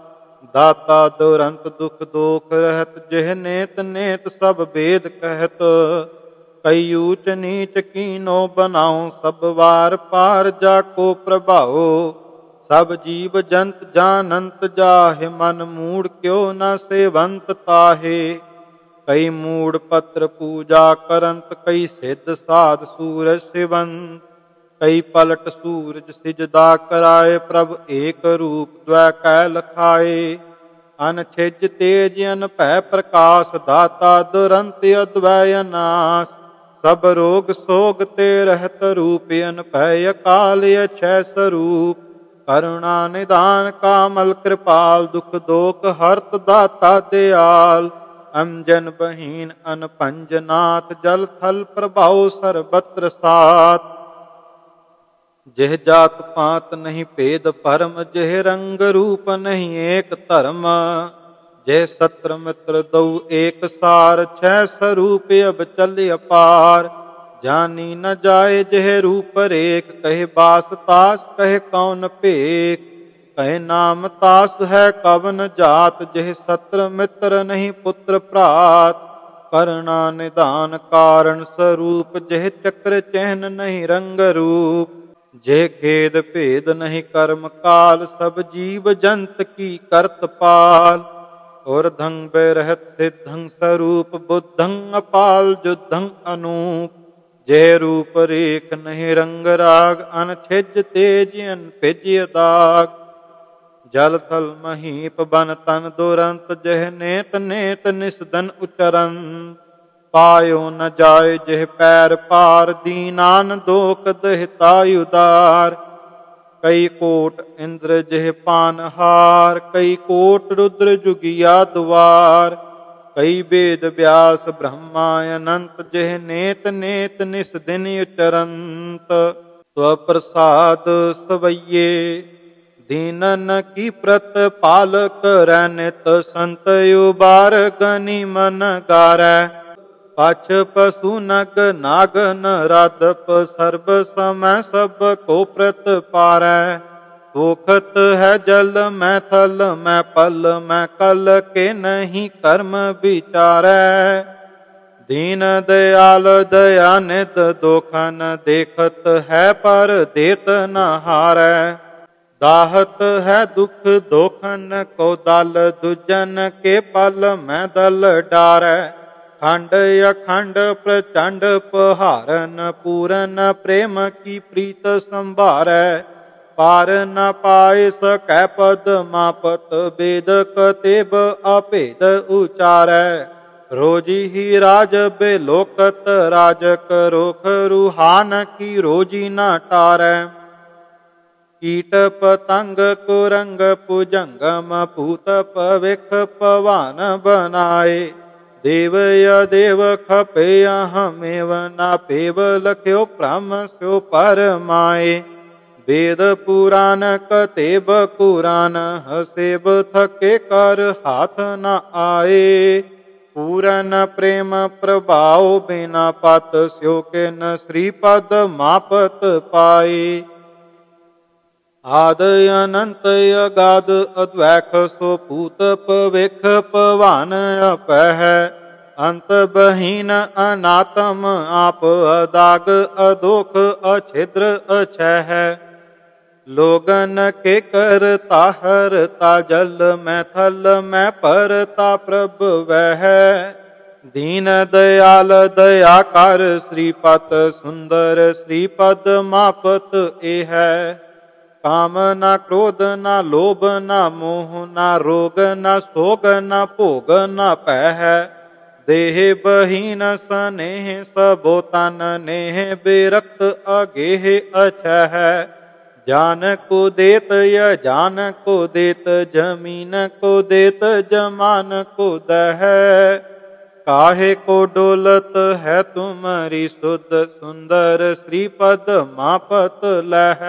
दाता दुरंत दुख दोख रहत जेह नेत नेत सब वेद कहत कई ऊच नीच कीनो बनाओ सब वार पार जाको प्रभाओ सब जीव जंत जानंत जाहे मन मूड क्यों न सेवंत ताहे कई मूड पत्र पूजा करंत कई सिद्ध साध सूरज सिवंत कई पलट सूरज सिजदा कराए प्रभ एक रूप द्वै कै लखाए अन छिज तेज अन भय प्रकाश दाता दुरंत अद्वय नाश सब रोग सोग ते रहत रूप अन भय अकाल अक्षय स्वरूप करुणा निदान कामल कृपाल दुख दोख हरत दाता दयाल अंजन बहीन अन पंजनाथ जल थल प्रभाव सर्वत्र सात जिह जात पात नहीं भेद परम जिह रंग रूप नहीं एक धर्म जय सत्र मित्र दौ एक सार छह स्वरूप अब चल अपार जानी न जाए जह रूप रेख कहे बास तास कहे कौन पेक कहे नाम तास है कवन जात जह सत्र मित्र नहीं पुत्र प्रात करुणा निदान कारण स्वरूप जह चक्र चहन नहीं रंग रूप जय खेद भेद नहीं कर्म काल सब जीव जंत की करत पाल और धंग बेरहत सिद्धं स्वरूप बुद्धं अपाल जुद्धं अनूप जय रूप रेख नहीं रंग राग अन छिज तेज अन फिज दाग जल थल महीप बन तन दुरंत जह नेत नेत निस्दन उचरन पायो न जाय जह पैर पार दीनान दोख दहितायुदार कई कोट इंद्र जह पानहार कई कोट रुद्र जुगिया द्वार कई वेद व्यास ब्रह्मा अनंत जह नेत नेत निस दिन उचरंत स्वप्रसाद सवैये दीनन की प्रतिपाल करੈ नित संत उबार गनि मन गारै पछ पशु नग नागन राधप सर्ब समय सब को प्रतिपारै सोखत है जल मैं थल मैं पल मैं कल के नहीं कर्म विचारै दीन दयाल दया नित दोखन देखत है पर देत न हारै दाहत है दुख दोखन को दल दुजन के पल में दल डारै खंड अखंड प्रचंड पहारन पूरन प्रेम की प्रीत संभारै पार न पाए सकै पद मापत वेद कतेब अभेद उचारै रोजी ही राज बेलोकत राज करो खरुहान की रोजी न टारै कीट पतंग कुरंग पुजंगम पूत पविख पवन बनाए देव देव खपे अहमेव ना पेव लख्यो ब्रह्म स्यो परमाए वेद पुराण कतेब कुरान हसेब थके कर हाथ न आए पूरन प्रेम प्रभाव बिना पत स्यो के न श्रीपद मापत पाए आद अनंत अगाध अद्वैख सो पूत पविख पवन अपह अंत बहीन अनातम आप अदाग अदोख अछिद्र अछह लोगन के करता हरता जल में थल में परता प्रभ वह दीन दयाल दयाकार श्रीपद सुंदर श्रीपद मापत एह काम न क्रोध न लोभ न मोह न रोग न शोग न भोग न पह देह बहीन स्नेह सबो तन नेह बेरक्त अगेह अछह जान को देत या जान को देत जमीन को देत जमान को दह काहे को डोलत है तुम्हारी शुद्ध सुंदर श्रीपद मापत लह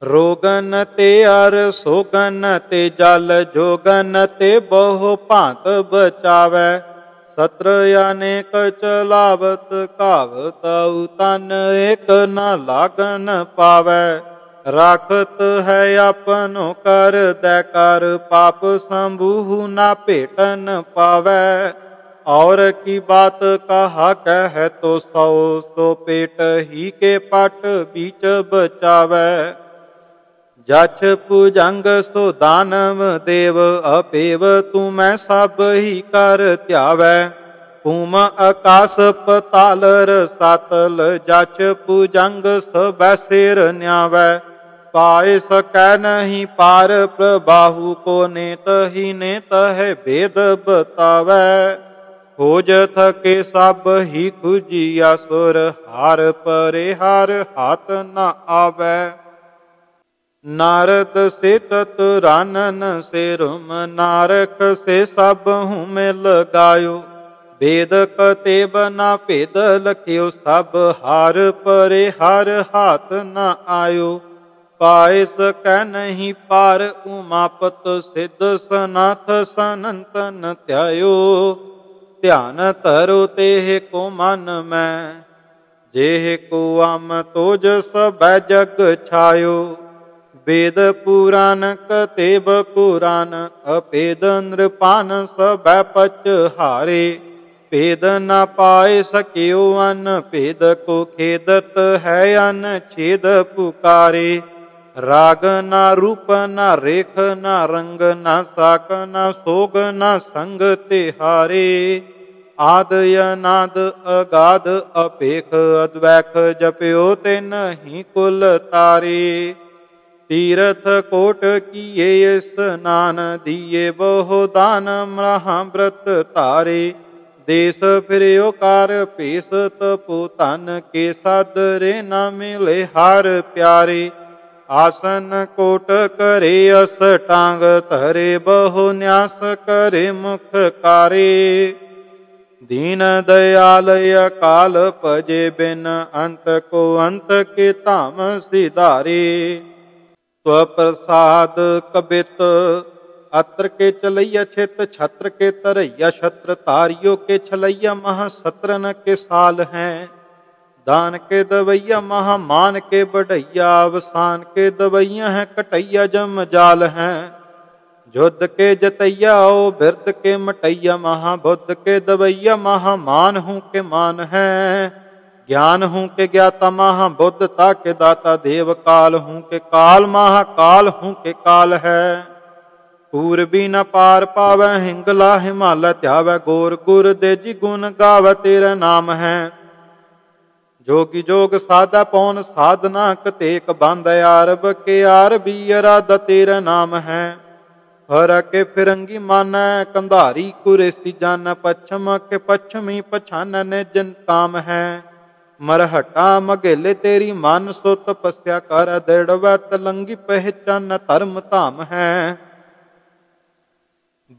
रोगन ते अर सोगन ते जल जोगन ते बहु पात बचावै सत्र अनेक चलावत कावत तन एक न लागन पावै राखत है अपनो कर दै कर पाप संभूह न भेटन पावै और की बात कहा कह तो सौ सो पेट ही के पट बीच बचावै जछ पुजंग सो दानव देव अपेव तुमै सब ही कर त्यावै भूम आकाश पताल रसातल जछ पुजंग सब सिर न्यावै पाए सकै नहीं पार प्रबाहु को नेत ही नेत है भेद बतावै खोज थके सब ही खुजिया सुर हार परे हार हाथ न आवै नारद से चतुरानन से रुम नारक से सब हूँ मिल गायो वेद कतेब ना भेद लख्यो सब हार परे हार हाथ न आयो पाए सकै नहीं पार उमापत सिद्ध सनाथ सनंतन त्यायो ध्यान तरो तेह को मन में जेह को आम तोज सब जग छायो वेद पुराण कतेब कुरान अपेद नृपान सब पच हारे भेद न पाए सकियो अन भेद को खेदत है अन छेद पुकारे राग न रूप न रेख न रंग न साक न सोग न संग तिहारे आद अनाद अगाध अपेख अद्वैख जप्यो ते नहीं कुल तारे तीर्थ कोट किए स्नान दिए बहु दान महाव्रत तारे देश फिरियो कार पेश तपो तन के सादरे न मिले हार प्यारे आसन कोट करे अष्टांग धरे बहु न्यास करे मुख कारे दीन दयाल अकाल पजे बिन अंत को अंत के ताम सिधारे स्वप्रसाद कबित अत्र के चलैया छित छत्र के तरैया छत्र तारियों के छलैया महासत्रन के साल हैं। दान के दवैया महामान के बढ़ैया अवसान के दवैया हैं कटैया जम जाल हैं। युद्ध के जतैया ओ बिरद के मटैया महाबुद्ध के दवैया महामान हूँ के मान है। ज्ञान हूँ के ज्ञाता महाबुद्धता के दाता देव काल हूँ के काल महाकाल हूँ के काल है। पूर्वी न पार पावै हिंगला हिमालय त्यावै गोर गुर देजी गुण गावै तेरा नाम है। जोगी जोग साधा पौन साधना कतेक बांध आरब के आरबी अराधा तेरा नाम है। हर के फिरंगी मानै कंधारी कुरेसी जान पच्छम के पच्छमी पछान ने जन काम है। मरहटा मगेले तेरी मान सो तपस्या कर दृढ़ तलंगी पहचान धर्म धाम है।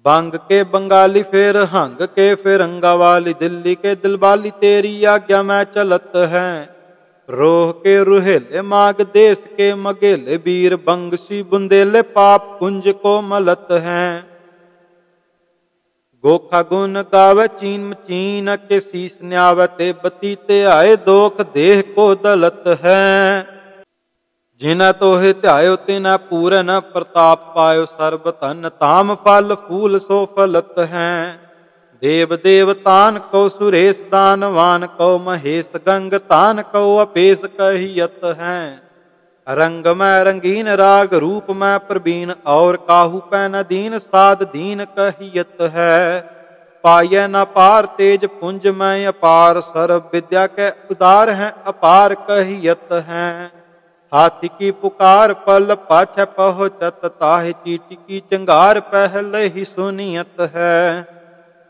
बंग के बंगाली फिर हंग के फिरंगा वाली दिल्ली के दिलवाली तेरी आज्ञा में चलत है। रोह के रुहेले माग देश के मगेले वीर बंगसी बुंदेले पाप कुंज को मलत हैं। गोखा गुन गावे चीन चीन के शीस न्यावते बतीते आए दोख देह को दलत है। जिना तोहे ध्यायो तिना पूरन प्रताप पायो सर्ब धन ताम फल फूल सो फलत हैं। देव देवतान को सुरेश दानवान को महेश गंग तान को अपेश कहियत हैं। रंग में रंगीन राग रूप में प्रवीण और काहू पैन दीन साध दीन कहियत है। पाय न पार तेज पुंज में अपार सर्व विद्या के उदार हैं अपार कहियत हैं। हाथी की पुकार पल पाछ पहुँचत ताहि चीटी की चंगार पहले ही सुनियत है।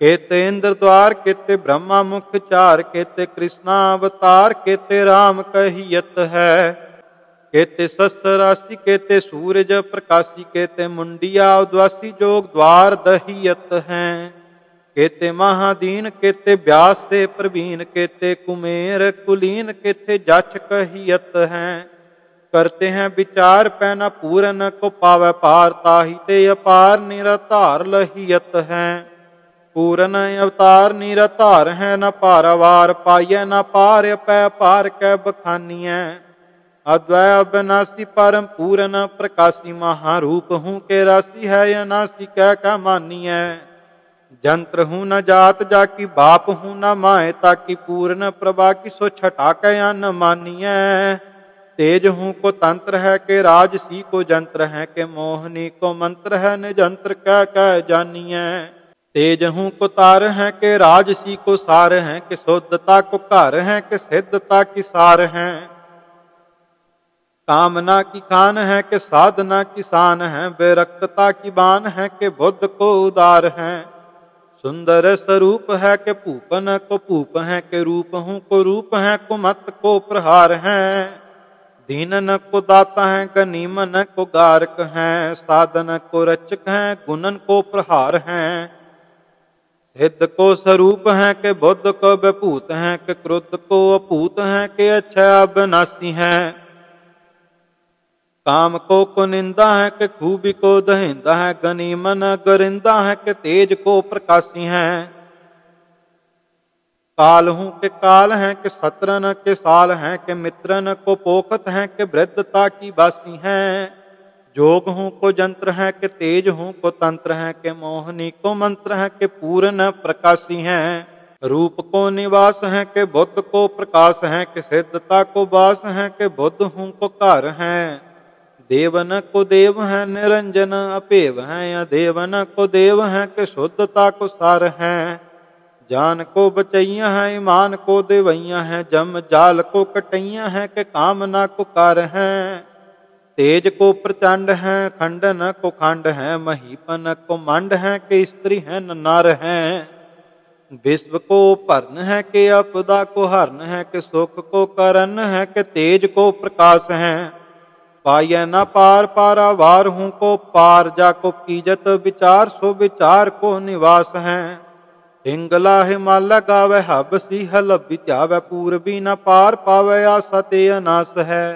केते इंद्र द्वार केते ब्रह्मा मुख चार केते कृष्णा अवतार केते राम कहियत है। केते सस्त्र राशि केते सूरज प्रकाशी केते मुंडिया उद्वासी जोग द्वार दहियत हैं। केते महादीन केते व्यास से प्रवीण केते कुमेर कुलीन केते जच कहियत हैं। करते हैं विचार पैना पूरन को पावै पार ताहि ते अपार निराधार लहियत हैं। पूरन अवतार निराधार है न पारावार पाइय न पार पै पार कै बखानिय। अद्वय अविनाशी परम पूरन प्रकाशी महारूप हूँ के राशि है अनाशी कै मानिय। जंत्र हूँ न जात जाकी बाप हूँ न माए ताकि पूर्ण प्रभा की सो छटा कै अन मानिय। तेज हूँ को तंत्र है के राजसी को जंत्र है के मोहनी को मंत्र है निजंत्र कह जानिय। तेज हूँ को तार है के राजसी को सार है के शुद्धता को कार है के सिद्धता की सार है। कामना की खान है के साधना की शान है विरक्तता की बान है के बुद्ध को उदार है। सुंदर स्वरूप है के पूपन को पूप है के रूप हूँ को रूप है को मत को प्रहार है। दीनन को दाता है गनीमन को गारक है साधन को रचक है गुणन को प्रहार है। सिद्ध को स्वरूप है के बुद्ध को विभूत है के क्रोध को अपूत है के अच्छा अविनाशी है। काम को निंदा है के खूबी को दहिंदा है गनीमन गरिंदा है के तेज को प्रकाशी है। काल हूँ के काल हैं के सत्रन के साल हैं के मित्रन को पोखत हैं के वृद्धता की बासी हैं। जोग हूँ को जंत्र है के तेज हूँ को तंत्र है के मोहनी को मंत्र है के पूर्ण प्रकाशी हैं। रूप को निवास है के बुद्ध को प्रकाश है के सिद्धता को वास है के बुद्ध हूँ को कार है। देवन को देव है निरंजन अपेव है या देवन को देव है के शुद्धता को सार है। जान को बचैया है ईमान को देवैया है जम जाल को कटैया है के कामना को कार है। तेज को प्रचंड है खंडन को खंड है महीपन को मंड है के स्त्री है नार है। विश्व को भरन है के आपदा को हरन है के सुख को करन है के तेज को प्रकाश है। पाय न पार पारावार हूँ को पार जाको कीजत विचार सो विचार को निवास है। हिंगला हिमालय गावे हबसी हल वित्यावे पूर्वी न पार पावे आसा ते अनास है।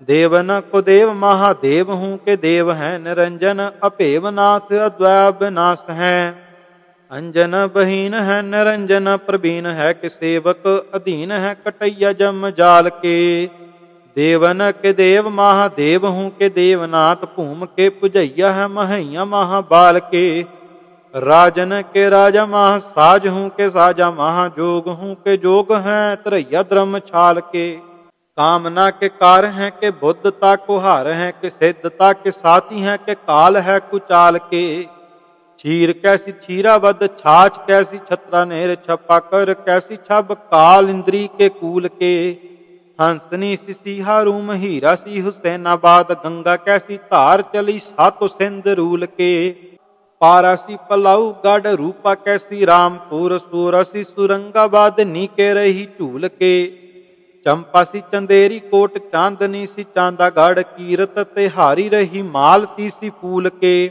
देवन को देव महादेव हूँ के देव हैं निरंजन, अपेव नाथ अद्वय विनाश है। अंजन बहीन है निरंजन, प्रवीण है कि सेवक अधीन है, कटैया जम जाल के। देवन के देव महादेव हूँ के देवनाथ, भूम के पुजैया है महैया महाबाल के। राजन के राजा महासाज हूँ के साजा, महाजोग हूँ के जोग हैं तरैया द्रम छाल के। कामना के कार हैं के बुद्धता को हार हैं, कि सिद्धता के साथी हैं के काल है कुचाल के। क्षीर कैसी क्षीराबद्ध छाछ, कैसी छत्रा नेर छपा कर, कैसी छब काल इंद्री के कूल के। हंसनी सी सीहा रूम हीरा सी हुसैनाबाद, गंगा कैसी धार चली सातो सिंध रूल के। पारासी पलाऊ गढ़ रूपा कैसी रामपुर, सूरसी सुरंगाबाद नीके रही झूल के। चंपा सी चंदेरी कोट, चांदनी सी चांदागढ़, कीरत तिहारी रही मालती सी फूल के।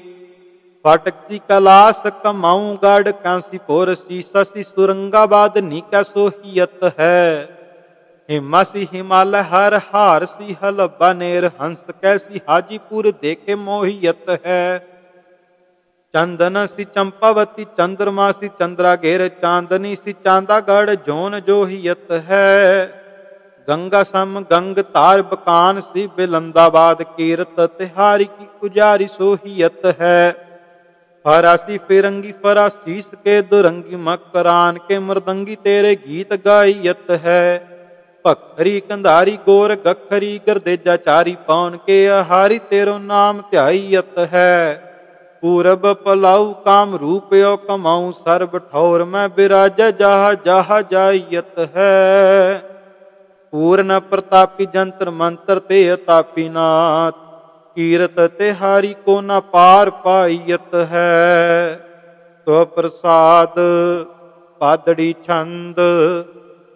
फाटक सी कैलाश कमाऊं गढ़, कांसीपुर सीसा सी सुरंगाबाद नीका सोहियत है। हिमा सी हिमालय हर हार सी हलबा नेर, हंस कैसी हाजीपुर देखे मोहियत है। चंदन सी चंपावती चंद्रमा सी चंद्रागेर, चांदनी सी चांदागढ़ जोन जोहियत है। गंगा सम गंग तार बकान सी बिलंदाबाद, कीरत तिहारी की उजारी सोहियत है। फरासी फिरंगी फरासीस के दुरंगी, मकरान के मृदंगी तेरे गीत गायत है। पखरी कंधारी गोर गखरी गर्देजा चारी, पौन के आहारी तेरो नाम ध्यायत है। पूरब पलाऊ काम रूप यो कमाऊं, सर्ब ठौर में बिराजा जाहा जाहा जायत है। पूर्ण प्रतापी जंत्र मंत्र ते तापी नाथ, कीरत तिहारी को न पार पायत है। तो प्रसाद पादड़ी छंद,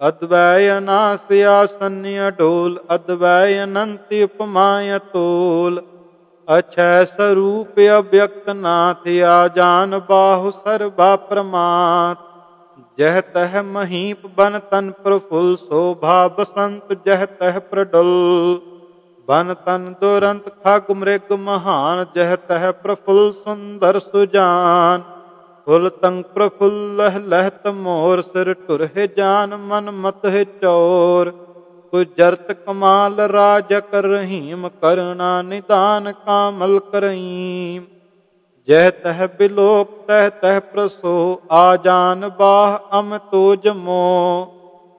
अद्वय अनासयासन्य डोल, अद्वय अनंत उपमाय तोल। अक्षय स्वरूप अव्यक्त नाथ, या जान बाहु सर्वा प्रमात। जह तह महीप बन तन प्रफुल, शोभा बसंत जह तह प्रडुल। बन तन दुरंत खग मृग महान, जह तह प्रफुल सुंदर सुजान। फुल तंग प्रफुल्ल लहत मोर, सिर टुरह जान मन मत है चोर। कुजरत कमाल राज कर रहीम, करुणा निदान कामल करईम। जह तह बिलोक तह तह प्रसो, आजान बाह अम तो जमो।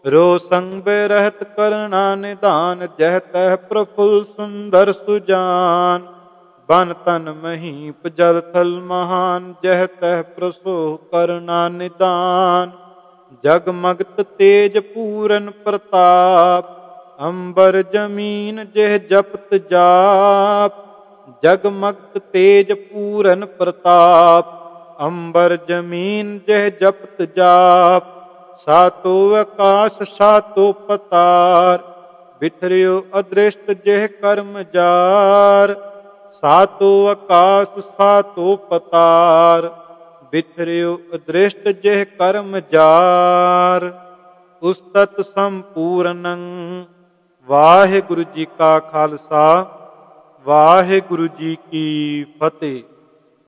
रो संग बेरहत करना निदान, जह तह प्रफुल सुंदर सुजान। बन तन महीप जल थल महान, जह तह प्रसो करना निदान। जगमगत तेज पूरन प्रताप, अंबर जमीन जेह जपत जाप। जगमगत तेज पूरन प्रताप, अंबर जमीन जेह जपत जाप। सातो आकाश सातो पतार, बिथरियो अदृष्ट जेह कर्म जार। सातो आकाश सातो पतार, बिथरियो अदृष्ट जेह कर्म जार। उस्तत संपूर्णं। वाहिगुरु जी का खालसा, वाहिगुरु जी की फतेह।